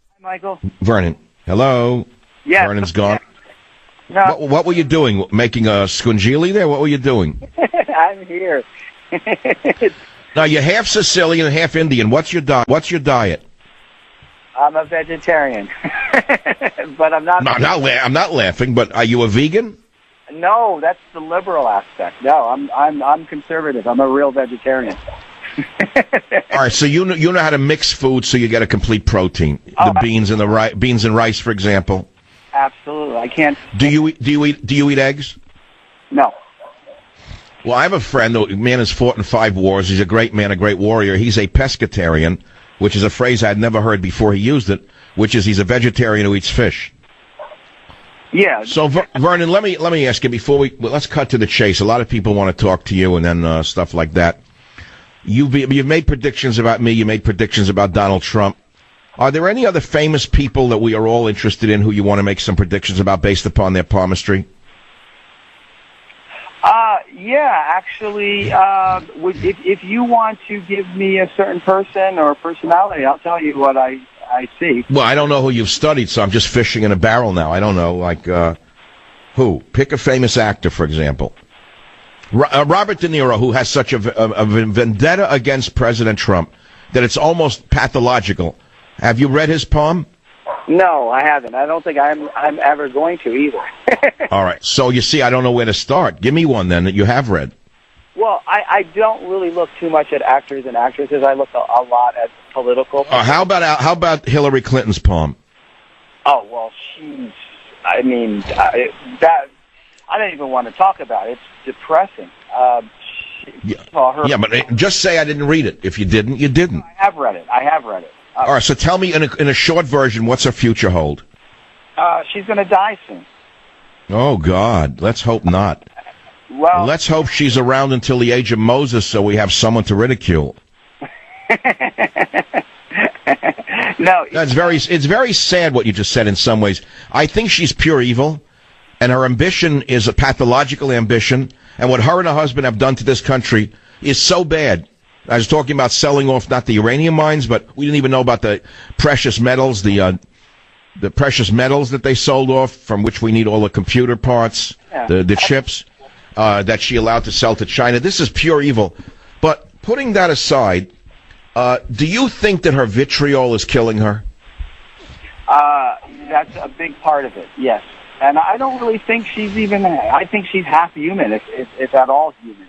Hi, Michael. Vernon, hello. Yes. Vernon's gone. No. What were you doing? Making a scungili there? What were you doing? I'm here. Now, you're half Sicilian and half Indian. What's your diet? I'm a vegetarian, but I'm not. No, I'm not laughing. But are you a vegan? No, that's the liberal aspect. No, I'm conservative. I'm a real vegetarian. All right, so you know how to mix food so you get a complete protein. The beans and rice, for example. Absolutely, I can't. Do you eat eggs? No. Well, I have a friend. The man has fought in 5 wars. He's a great man, a great warrior. He's a pescatarian, which is a phrase I'd never heard before he used it, which is he's a vegetarian who eats fish. Yeah. So, Vernon, let me ask you before let's cut to the chase. A lot of people want to talk to you and then stuff like that. You've made predictions about me. You made predictions about Donald Trump. Are there any other famous people that we are all interested in who you want to make some predictions about based upon their palmistry? Yeah, actually, if you want to give me a certain person or personality, I'll tell you what I see. Well, I don't know who you've studied, so I'm just fishing in a barrel now. I don't know, like, who? Pick a famous actor, for example. Robert De Niro, who has such a vendetta against President Trump that it's almost pathological. Have you read his poem? No, I haven't. I don't think I'm ever going to either. All right. So you see, I don't know where to start. Give me one then that you have read. Well, I don't really look too much at actors and actresses. I look a lot at political. How about Hillary Clinton's poem? Oh well, I don't even want to talk about it. It's depressing. Yeah, but just say I didn't read it. If you didn't, you didn't. I have read it. All right, so tell me in a short version, what's her future hold? She's going to die soon. Oh, God. Let's hope not. Well, Let's hope she's around until the age of Moses so we have someone to ridicule. no. It's very sad what you just said in some ways. I think she's pure evil, and her ambition is a pathological ambition, and what her and her husband have done to this country is so bad. I was talking about selling off not the uranium mines, but we didn't even know about the precious metals, the precious metals that they sold off, from which we need all the computer parts, the chips, that she allowed to sell to China. This is pure evil. But putting that aside, do you think that her vitriol is killing her? That's a big part of it, yes. And I don't really think she's even, I think she's half human, if at all human.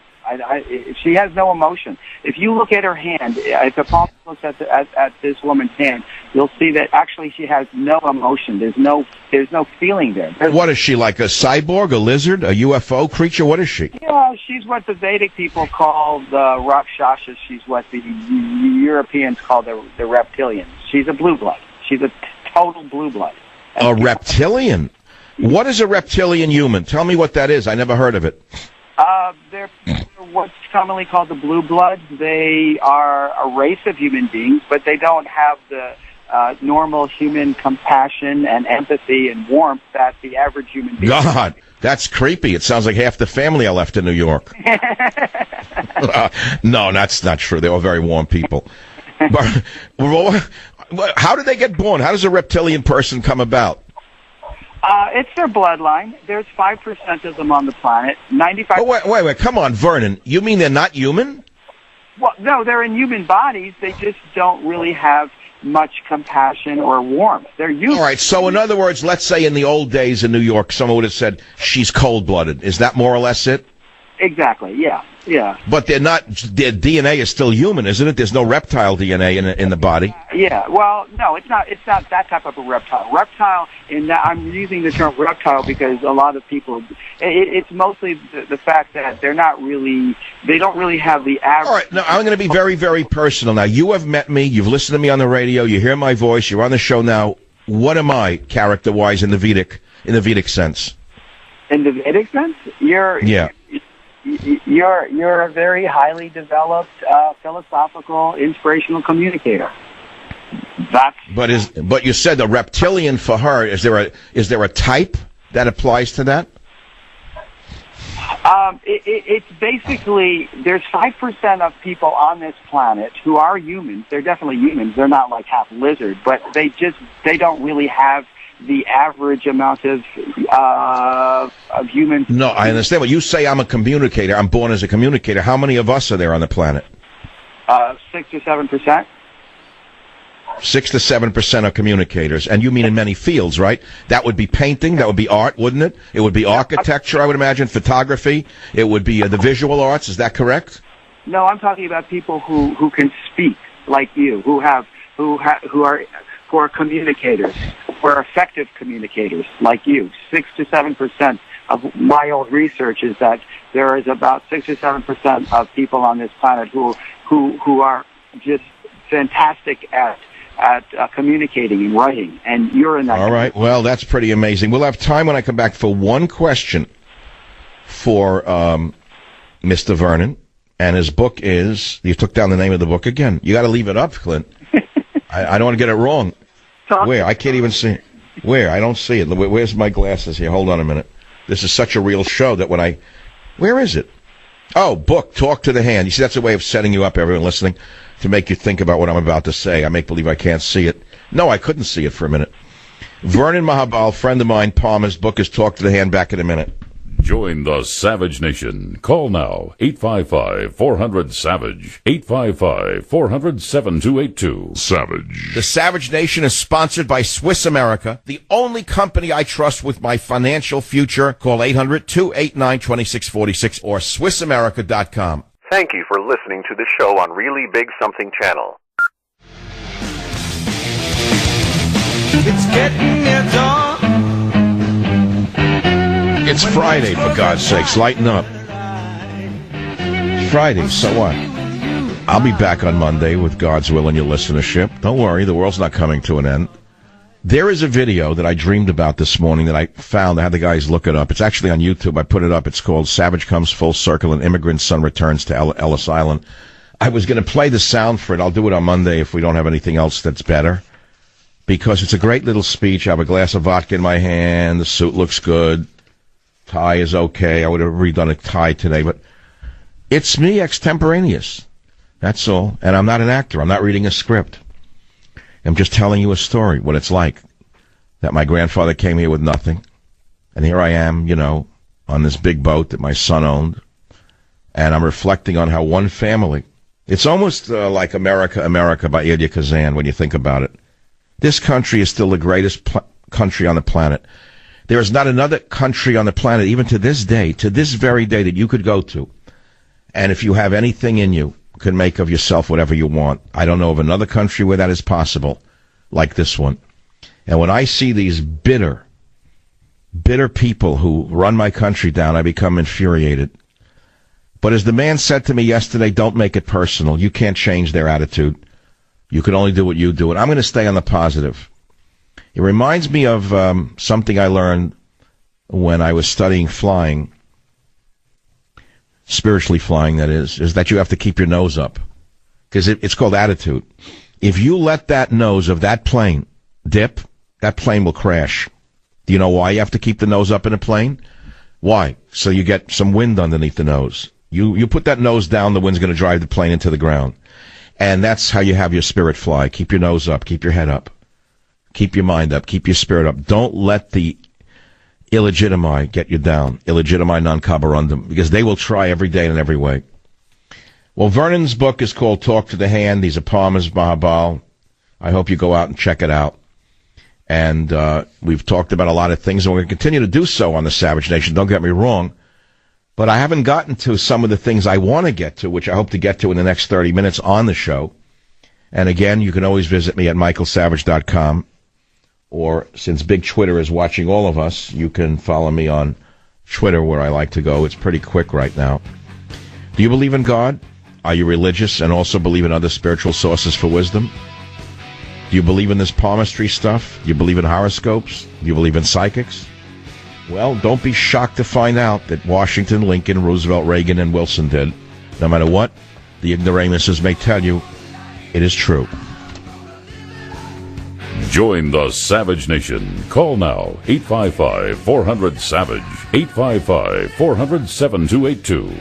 She has no emotion. If you look at her hand, if the palm looks at this woman's hand, you'll see that actually she has no emotion. There's no feeling there. What is she, like a cyborg, a lizard, a UFO creature? What is she? Yeah, she's what the Vedic people call the Rakshasas. She's what the Europeans call the reptilians. She's a blue blood. She's a total blue blood. A reptilian? What is a reptilian human? Tell me what that is. I never heard of it. They're what's commonly called the blue bloods. They are a race of human beings, but they don't have the normal human compassion and empathy and warmth that the average human being. God, that's creepy. It sounds like half the family I left in New York. No, that's not true. They're all very warm people. But how do they get born? How does a reptilian person come about? It's their bloodline. There's 5% of them on the planet. 95%. Oh, wait. Come on, Vernon. You mean they're not human? Well, no, they're in human bodies. They just don't really have much compassion or warmth. They're human. All right. So, in other words, let's say in the old days in New York, someone would have said she's cold-blooded. Is that more or less it? Exactly. Yeah. But they're not. Their DNA is still human, isn't it? There's no reptile DNA in the body. Yeah. Well, no, it's not. It's not that type of a reptile. Reptile. I'm using the term reptile because a lot of people. It's mostly the fact that they're not really. They don't really have the average. All right. Now I'm going to be very, very personal. Now you have met me. You've listened to me on the radio. You hear my voice. You're on the show now. What am I, character-wise, in the Vedic sense? In the Vedic sense, you're a very highly developed, philosophical, inspirational communicator. But you said the reptilian for her. Is there a type that applies to that? It's basically there's 5% of people on this planet who are humans. They're definitely humans. They're not like half lizard, but they don't really have the average amount of humans. No, I understand. But you say I'm a communicator. I'm born as a communicator. How many of us are there on the planet? 6 or 7%. 6 to 7% are communicators, and you mean in many fields, right? That would be painting. That would be art, wouldn't it? It would be architecture, I would imagine, photography. It would be the visual arts. Is that correct? No, I'm talking about people who can speak like you, who are communicators, who are effective communicators like you. 6 to 7% of my old research is that there is about 6 or 7% of people on this planet who are just fantastic at communicating and writing, and you're in that. All right. Well, that's pretty amazing. We'll have time when I come back for one question for Mr. Vernon, and his book is. You took down the name of the book again. You got to leave it up, Clint. I don't want to get it wrong. Where? I can't even see it. Where? I don't see it. Where's my glasses here? Hold on a minute. This is such a real show that when where is it? Oh, book, Talk to the Hand. You see, that's a way of setting you up, everyone listening, to make you think about what I'm about to say. I make believe I can't see it. No, I couldn't see it for a minute. Vernon Mahabal, friend of mine, Palmer's book is Talk to the Hand. Back in a minute. Join the Savage Nation. Call now, 855-400-SAVAGE, 855-400-7282. Savage. The Savage Nation is sponsored by Swiss America, the only company I trust with my financial future. Call 800-289-2646 or SwissAmerica.com. Thank you for listening to the show on Really Big Something Channel. It's getting near dawn. It's Friday, for God's sakes. Lighten up. It's Friday, so what? I'll be back on Monday with God's will and your listenership. Don't worry, the world's not coming to an end. There is a video that I dreamed about this morning that I found. I had the guys look it up. It's actually on YouTube. I put it up. It's called Savage Comes Full Circle, An Immigrant Son Returns to Ellis Island. I was going to play the sound for it. I'll do it on Monday if we don't have anything else that's better, because it's a great little speech. I have a glass of vodka in my hand. The suit looks good. Tie is okay. I would have redone a tie today, but it's me extemporaneous. That's all. And I'm not an actor. I'm not reading a script. I'm just telling you a story, what it's like, that my grandfather came here with nothing. And here I am, you know, on this big boat that my son owned. And I'm reflecting on how one family, it's almost like America, America by Elia Kazan when you think about it. This country is still the greatest country on the planet. There is not another country on the planet, even to this day, to this very day, that you could go to. And if you have anything in you, can make of yourself whatever you want. I don't know of another country where that is possible, like this one. And when I see these bitter people who run my country down, I become infuriated. But as the man said to me yesterday, don't make it personal. You can't change their attitude. You can only do what you do. And I'm going to stay on the positive. It reminds me of something I learned when I was studying flying, spiritually flying, that is that you have to keep your nose up, because it's called attitude. If you let that nose of that plane dip, that plane will crash. Do you know why you have to keep the nose up in a plane? Why? So you get some wind underneath the nose. You put that nose down, the wind's going to drive the plane into the ground. And that's how you have your spirit fly. Keep your nose up, keep your head up, keep your mind up, keep your spirit up. Don't let the illegitimi get you down. Illegitimi non carborundum, because they will try every day and in every way. Well, Vernon's book is called Talk to the Hand. These are poems, Mahabal. I hope you go out and check it out. And we've talked about a lot of things, and we're going to continue to do so on the Savage Nation. Don't get me wrong. But I haven't gotten to some of the things I want to get to, which I hope to get to in the next 30 minutes on the show. And again, you can always visit me at michaelsavage.com. Or, since Big Twitter is watching all of us, you can follow me on Twitter, where I like to go. It's pretty quick right now. Do you believe in God? Are you religious and also believe in other spiritual sources for wisdom? Do you believe in this palmistry stuff? Do you believe in horoscopes? Do you believe in psychics? Well, don't be shocked to find out that Washington, Lincoln, Roosevelt, Reagan, and Wilson did. No matter what the ignoramuses may tell you, it is true. Join the Savage Nation. Call now, 855-400-SAVAGE, 855-400-7282.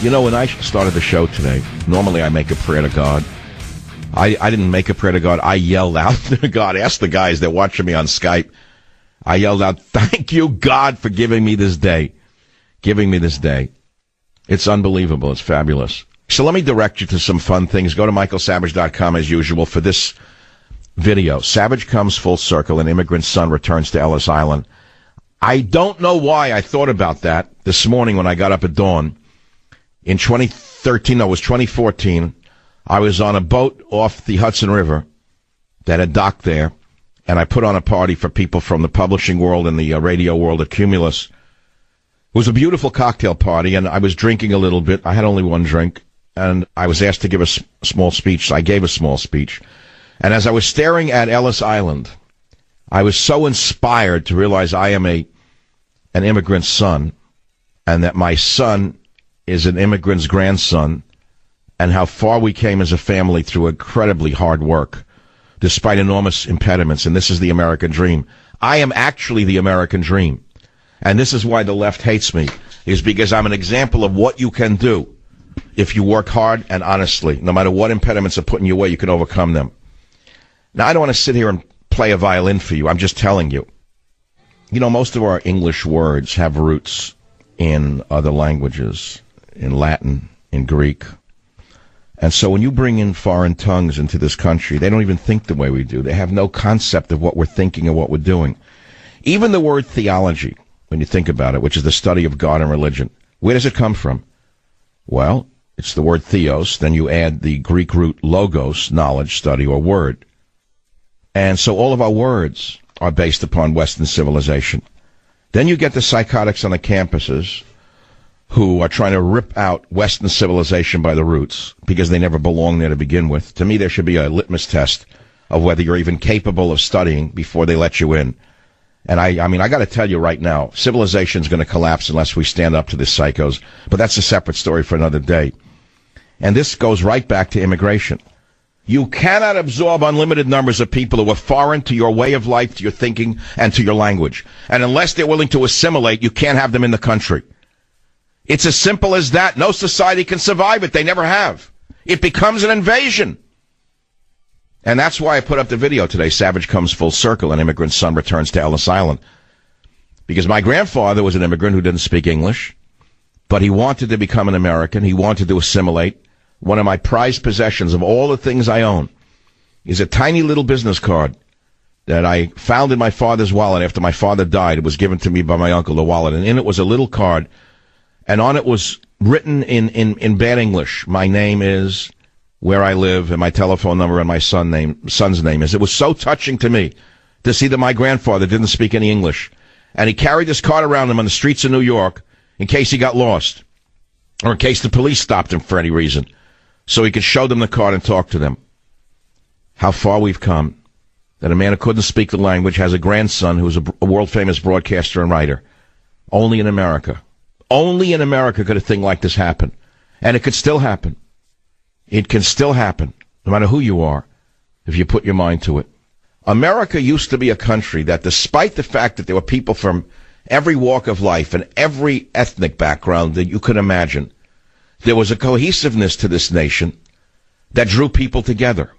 You know, when I started the show today, normally I make a prayer to God. I didn't make a prayer to God. I yelled out to God. Ask the guys that watching me on Skype. I yelled out, thank you, God, for giving me this day. Giving me this day. It's unbelievable. It's fabulous. So let me direct you to some fun things. Go to michaelsavage.com as usual for this video. Savage comes full circle. An immigrant son returns to Ellis Island. I don't know why I thought about that this morning when I got up at dawn. In 2014, I was on a boat off the Hudson River that had docked there, and I put on a party for people from the publishing world and the radio world at Cumulus. It was a beautiful cocktail party, and I was drinking a little bit. I had only one drink, and I was asked to give a small speech, so I gave a small speech. And as I was staring at Ellis Island, I was so inspired to realize I am an immigrant son, and that my son is an immigrant's grandson, and how far we came as a family through incredibly hard work, despite enormous impediments. And this is the American dream. I am actually the American dream. And this is why the left hates me, is because I'm an example of what you can do if you work hard and honestly. No matter what impediments are put in your way, you can overcome them. Now, I don't want to sit here and play a violin for you. I'm just telling you. You know, most of our English words have roots in other languages, in Latin, in Greek. And so when you bring in foreign tongues into this country, they don't even think the way we do. They have no concept of what we're thinking or what we're doing. Even the word theology, when you think about it, which is the study of God and religion, where does it come from? Well, it's the word theos. Then you add the Greek root logos, knowledge, study, or word. And so all of our words are based upon Western civilization. Then you get the psychotics on the campuses who are trying to rip out Western civilization by the roots because they never belonged there to begin with. To me, there should be a litmus test of whether you're even capable of studying before they let you in. And I mean, I got to tell you right now, civilization's going to collapse unless we stand up to these psychos. But that's a separate story for another day. And this goes right back to immigration. You cannot absorb unlimited numbers of people who are foreign to your way of life, to your thinking, and to your language. And unless they're willing to assimilate, you can't have them in the country. It's as simple as that. No society can survive it. They never have. It becomes an invasion. And that's why I put up the video today, Savage Comes Full Circle, an immigrant's son returns to Ellis Island. Because my grandfather was an immigrant who didn't speak English, but he wanted to become an American. He wanted to assimilate. One of my prized possessions of all the things I own is a tiny little business card that I found in my father's wallet after my father died. It was given to me by my uncle, the wallet, and in it was a little card, and on it was written in bad English, my name is, where I live, and my telephone number, and my son's name is. It was so touching to me to see that my grandfather didn't speak any English, and he carried this card around him on the streets of New York in case he got lost, or in case the police stopped him for any reason, so he could show them the card and talk to them. How far we've come, that a man who couldn't speak the language has a grandson who's a world-famous broadcaster and writer. Only in America. Only in America could a thing like this happen. And it could still happen. It can still happen, no matter who you are, if you put your mind to it. America used to be a country that, despite the fact that there were people from every walk of life and every ethnic background that you could imagine, there was a cohesiveness to this nation that drew people together.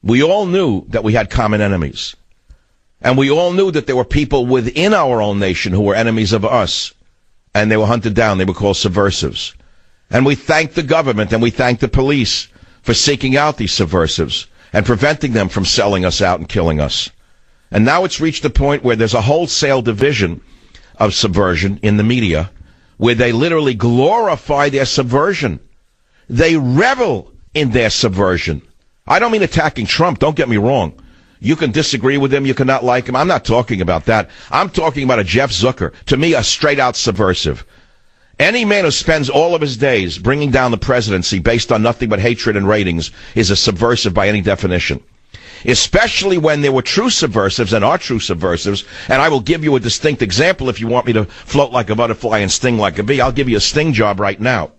We all knew that we had common enemies. And we all knew that there were people within our own nation who were enemies of us. And they were hunted down. They were called subversives. And we thanked the government and we thanked the police for seeking out these subversives and preventing them from selling us out and killing us. And now it's reached a point where there's a wholesale division of subversion in the media where they literally glorify their subversion. They revel in their subversion. I don't mean attacking Trump, don't get me wrong. You can disagree with him, you cannot like him. I'm not talking about that. I'm talking about a Jeff Zucker, to me a straight-out subversive. Any man who spends all of his days bringing down the presidency based on nothing but hatred and ratings is a subversive by any definition. Especially when there were true subversives and are true subversives, and I will give you a distinct example if you want me to float like a butterfly and sting like a bee. I'll give you a sting job right now.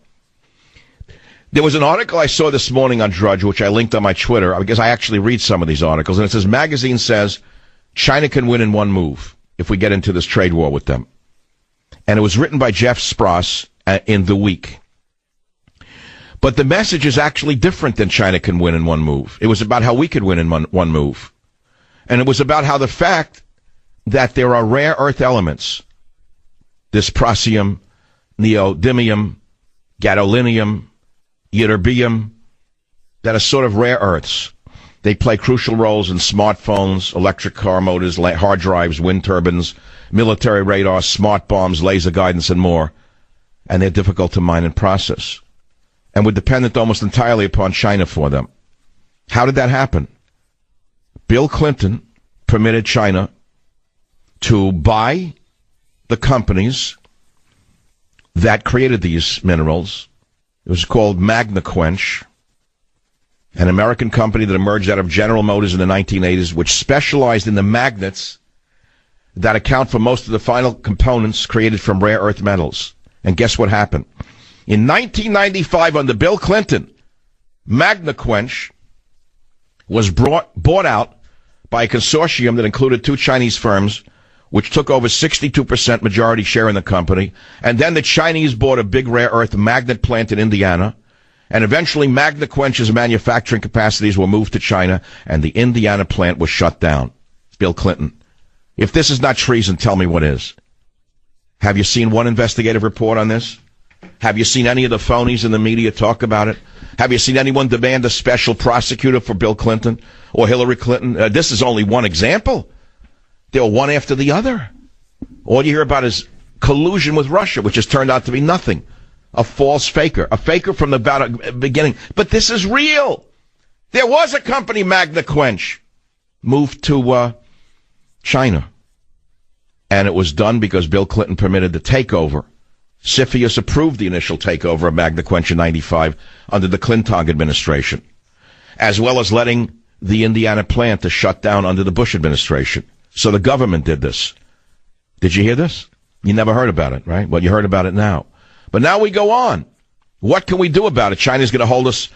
There was an article I saw this morning on Drudge, which I linked on my Twitter, because I actually read some of these articles, and it says, magazine says, China can win in one move if we get into this trade war with them. And it was written by Jeff Spross in The Week. But the message is actually different than China can win in one move. It was about how we could win in one move. And it was about how the fact that there are rare earth elements, dysprosium, neodymium, gadolinium, ytterbium, that are sort of rare earths. They play crucial roles in smartphones, electric car motors, hard drives, wind turbines, military radar, smart bombs, laser guidance, and more. And they're difficult to mine and process. And we're dependent almost entirely upon China for them. How did that happen? Bill Clinton permitted China to buy the companies that created these minerals. It was called MagnaQuench, an American company that emerged out of General Motors in the 1980s, which specialized in the magnets that account for most of the final components created from rare earth metals. And guess what happened? In 1995, under Bill Clinton, MagnaQuench was bought out by a consortium that included two Chinese firms, which took over 62% majority share in the company. And then the Chinese bought a big rare earth magnet plant in Indiana. And eventually MagnaQuench's manufacturing capacities were moved to China, and the Indiana plant was shut down. Bill Clinton. If this is not treason, tell me what is. Have you seen one investigative report on this? Have you seen any of the phonies in the media talk about it? Have you seen anyone demand a special prosecutor for Bill Clinton or Hillary Clinton? This is only one example. They're one after the other. All you hear about is collusion with Russia, which has turned out to be nothing. A false faker. A faker from the beginning. But this is real. There was a company, MagnaQuench, moved to China. And it was done because Bill Clinton permitted the takeover. CFIUS approved the initial takeover of Magna Quench in 95 under the Clinton administration, as well as letting the Indiana plant to shut down under the Bush administration. So the government did this. Did you hear this? You never heard about it, right? Well, you heard about it now. But now we go on. What can we do about it? China's going to hold us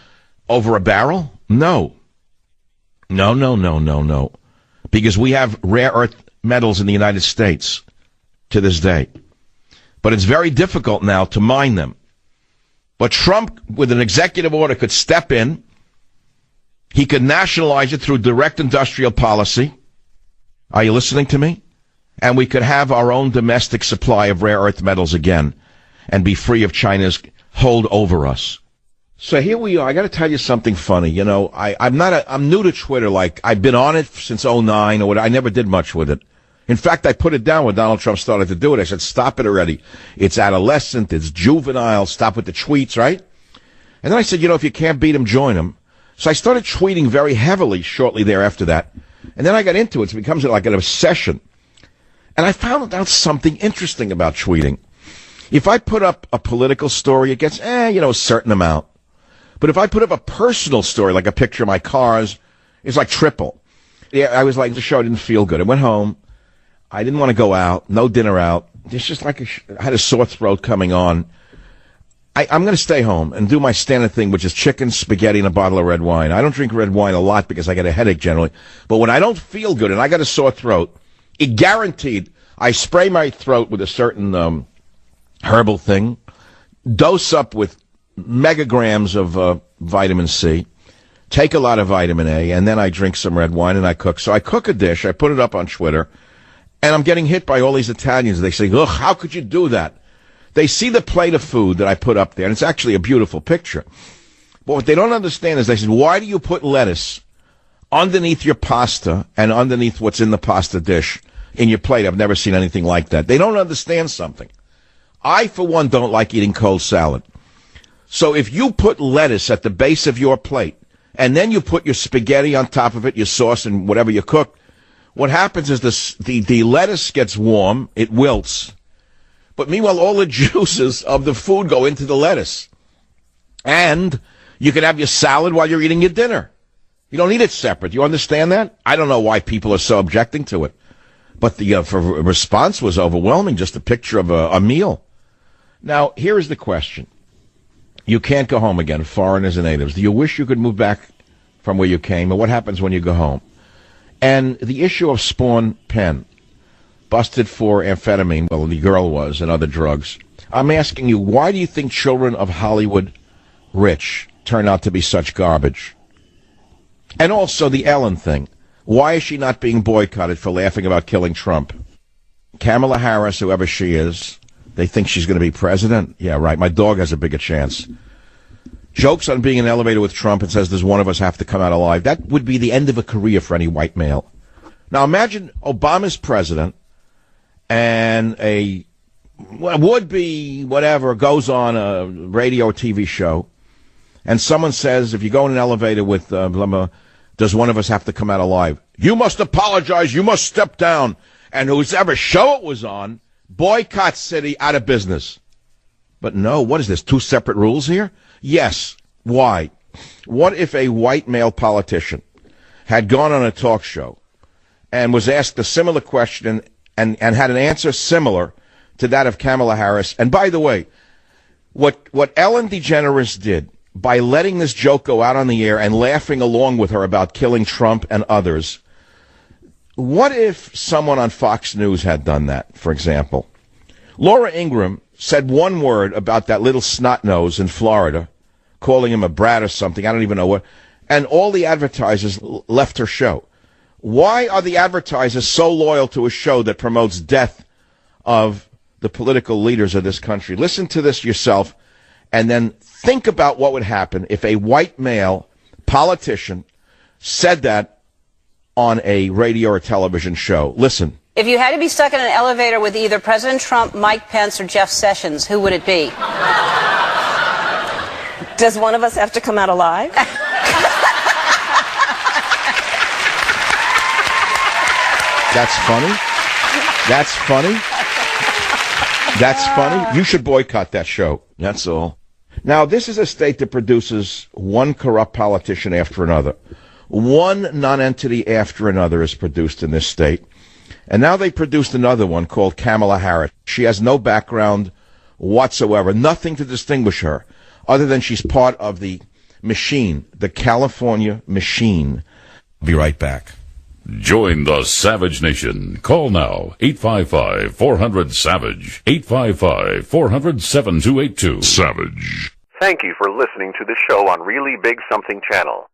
over a barrel? No. No. Because we have rare earth metals in the United States to this day. But it's very difficult now to mine them. But Trump, with an executive order, could step in. He could nationalize it through direct industrial policy. Are you listening to me? And we could have our own domestic supply of rare earth metals again and be free of China's hold over us. So here we are. I got to tell you something funny. You know, I'm new to Twitter. Like, I've been on it since 2009 or what. I never did much with it. In fact, I put it down when Donald Trump started to do it. I said, stop it already. It's adolescent. It's juvenile. Stop with the tweets, right? And then I said, you know, if you can't beat him, join him. So I started tweeting very heavily shortly thereafter that. And then I got into it. It becomes like an obsession. And I found out something interesting about tweeting. If I put up a political story, it gets, a certain amount. But if I put up a personal story, like a picture of my cars, it's like triple. Yeah, I was like, the show didn't feel good. I went home. I didn't want to go out. No dinner out. It's just like I had a sore throat coming on. I'm going to stay home and do my standard thing, which is chicken, spaghetti, and a bottle of red wine. I don't drink red wine a lot because I get a headache generally. But when I don't feel good and I got a sore throat, it guaranteed I spray my throat with a certain herbal thing, dose up with megagrams of vitamin C, take a lot of vitamin A, and then I drink some red wine and I cook. So I cook a dish, I put it up on Twitter, and I'm getting hit by all these Italians. They say, ugh, how could you do that? They see the plate of food that I put up there, and it's actually a beautiful picture. But what they don't understand is they said, why do you put lettuce underneath your pasta and underneath what's in the pasta dish in your plate? I've never seen anything like that. They don't understand something. I, for one, don't like eating cold salad. So if you put lettuce at the base of your plate, and then you put your spaghetti on top of it, your sauce and whatever you cook, what happens is the lettuce gets warm, it wilts, but meanwhile all the juices of the food go into the lettuce. And you can have your salad while you're eating your dinner. You don't eat it separate. You understand that? I don't know why people are so objecting to it. But the response was overwhelming, just a picture of a meal. Now, here is the question. You can't go home again, foreigners and natives. Do you wish you could move back from where you came? Or what happens when you go home? And the issue of Spawn Penn, busted for amphetamine, well, the girl was, and other drugs. I'm asking you, why do you think children of Hollywood rich turn out to be such garbage? And also the Ellen thing. Why is she not being boycotted for laughing about killing Trump? Kamala Harris, whoever she is, they think she's going to be president? Yeah, right. My dog has a bigger chance. Jokes on being in an elevator with Trump and says does one of us have to come out alive. That would be the end of a career for any white male. Now imagine Obama's president and a would-be whatever goes on a radio or TV show and someone says if you go in an elevator with does one of us have to come out alive? You must apologize. You must step down. And whoever show it was on, boycott city, out of business. But no, what is this? Two separate rules here? Yes. Why? What if a white male politician had gone on a talk show and was asked a similar question and had an answer similar to that of Kamala Harris? And by the way, what Ellen DeGeneres did by letting this joke go out on the air and laughing along with her about killing Trump and others, what if someone on Fox News had done that, for example? Laura Ingraham said one word about that little snot-nose in Florida, calling him a brat or something, I don't even know what, and all the advertisers left her show. Why are the advertisers so loyal to a show that promotes death of the political leaders of this country? Listen to this yourself, and then think about what would happen if a white male politician said that on a radio or television show. Listen. If you had to be stuck in an elevator with either President Trump, Mike Pence, or Jeff Sessions, who would it be? Does one of us have to come out alive? That's funny. That's funny. That's funny. You should boycott that show. That's all. Now, this is a state that produces one corrupt politician after another. One nonentity after another is produced in this state. And now they produced another one called Kamala Harris. She has no background whatsoever, nothing to distinguish her, other than she's part of the machine, the California machine. Be right back. Join the Savage Nation. Call now, 855-400-SAVAGE, 855-400-7282. Savage. Thank you for listening to the show on Really Big Something Channel.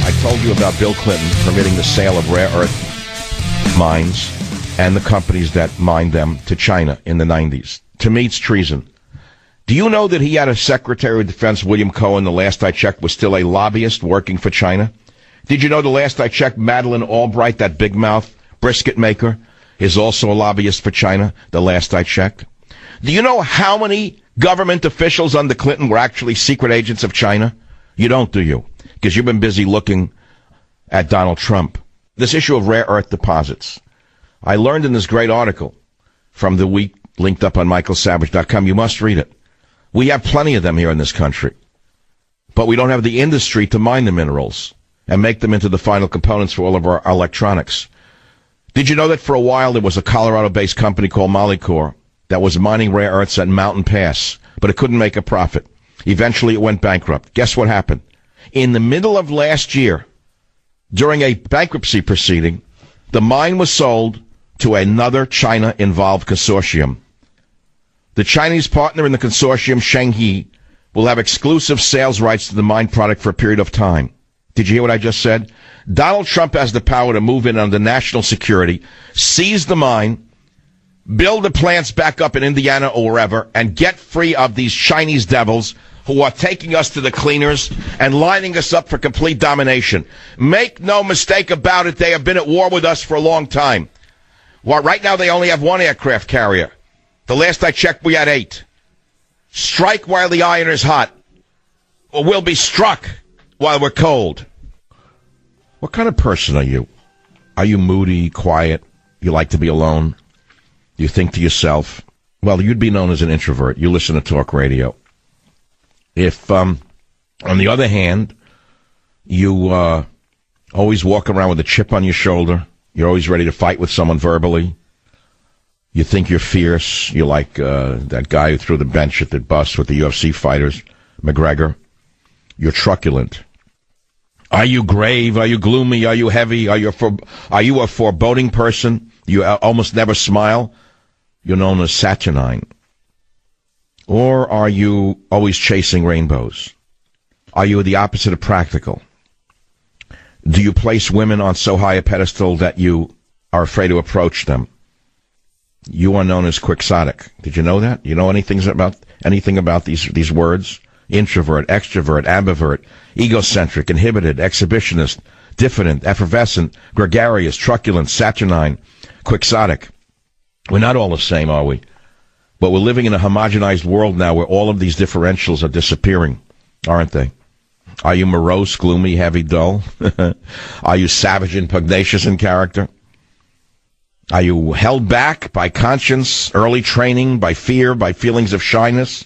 I told you about Bill Clinton permitting the sale of rare earth mines and the companies that mined them to China in the 90s. To me, it's treason. Do you know that he had a Secretary of Defense, William Cohen, the last I checked, was still a lobbyist working for China? Did you know the last I checked, Madeleine Albright, that big mouth brisket maker, is also a lobbyist for China, the last I checked? Do you know how many government officials under Clinton were actually secret agents of China? You don't, do you? Because you've been busy looking at Donald Trump. This issue of rare earth deposits. I learned in this great article from The Week, linked up on michaelsavage.com. You must read it. We have plenty of them here in this country, but we don't have the industry to mine the minerals and make them into the final components for all of our electronics. Did you know that for a while there was a Colorado-based company called Molycorp that was mining rare earths at Mountain Pass, but it couldn't make a profit? Eventually it went bankrupt. Guess what happened? In the middle of last year, during a bankruptcy proceeding, the mine was sold to another China-involved consortium. The Chinese partner in the consortium, Shenghe, will have exclusive sales rights to the mine product for a period of time. Did you hear what I just said? Donald Trump has the power to move in under national security, seize the mine, build the plants back up in Indiana or wherever, and get free of these Chinese devils who are taking us to the cleaners and lining us up for complete domination. Make no mistake about it, they have been at war with us for a long time. Well, right now they only have one aircraft carrier. The last I checked, we had 8. Strike while the iron is hot, or we'll be struck while we're cold. What kind of person are you? Are you moody, quiet? You like to be alone? You think to yourself? Well, you'd be known as an introvert. You listen to talk radio. If, on the other hand, you always walk around with a chip on your shoulder, you're always ready to fight with someone verbally, you think you're fierce, you're like that guy who threw the bench at the bus with the UFC fighters, McGregor, you're truculent. Are you grave? Are you gloomy? Are you heavy? Are you a foreboding person? You almost never smile? You're known as saturnine. Or are you always chasing rainbows? Are you the opposite of practical? Do you place women on so high a pedestal that you are afraid to approach them? You are known as quixotic. Did you know that? You know anything about these words? Introvert, extrovert, ambivert, egocentric, inhibited, exhibitionist, diffident, effervescent, gregarious, truculent, saturnine, quixotic. We're not all the same, are we? But we're living in a homogenized world now where all of these differentials are disappearing, aren't they? Are you morose, gloomy, heavy, dull? Are you savage and pugnacious in character? Are you held back by conscience, early training, by fear, by feelings of shyness?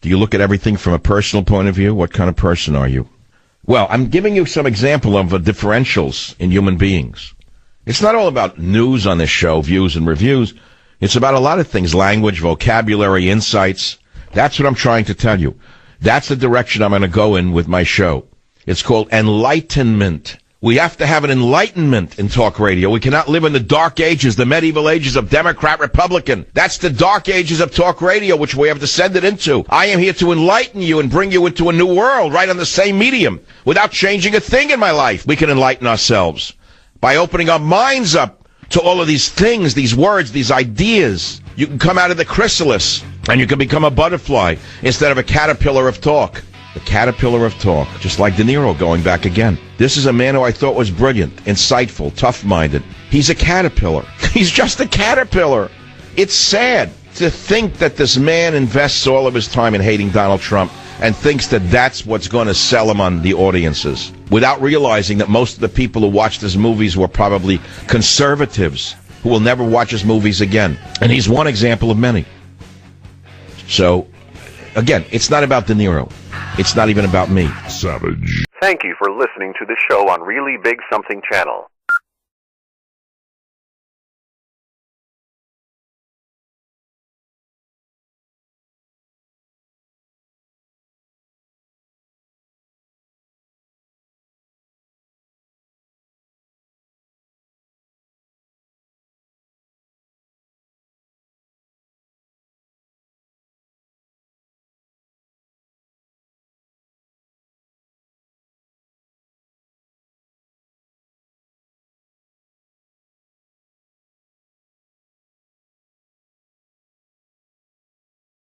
Do you look at everything from a personal point of view? What kind of person are you? Well, I'm giving you some example of differentials in human beings. It's not all about news on this show, views and reviews. It's about a lot of things, language, vocabulary, insights. That's what I'm trying to tell you. That's the direction I'm going to go in with my show. It's called enlightenment. We have to have an enlightenment in talk radio. We cannot live in the dark ages, the medieval ages of Democrat, Republican. That's the dark ages of talk radio, which we have descended into. I am here to enlighten you and bring you into a new world, right on the same medium, without changing a thing in my life. We can enlighten ourselves by opening our minds up to all of these things, these words, these ideas. You can come out of the chrysalis, and you can become a butterfly instead of a caterpillar of talk. The caterpillar of talk, just like De Niro going back again. This is a man who I thought was brilliant, insightful, tough-minded. He's a caterpillar. He's just a caterpillar. It's sad to think that this man invests all of his time in hating Donald Trump and thinks that that's what's going to sell him on the audiences, without realizing that most of the people who watched his movies were probably conservatives who will never watch his movies again. And he's one example of many. So, again, it's not about De Niro. It's not even about me. Savage. Thank you for listening to the show on Really Big Something Channel.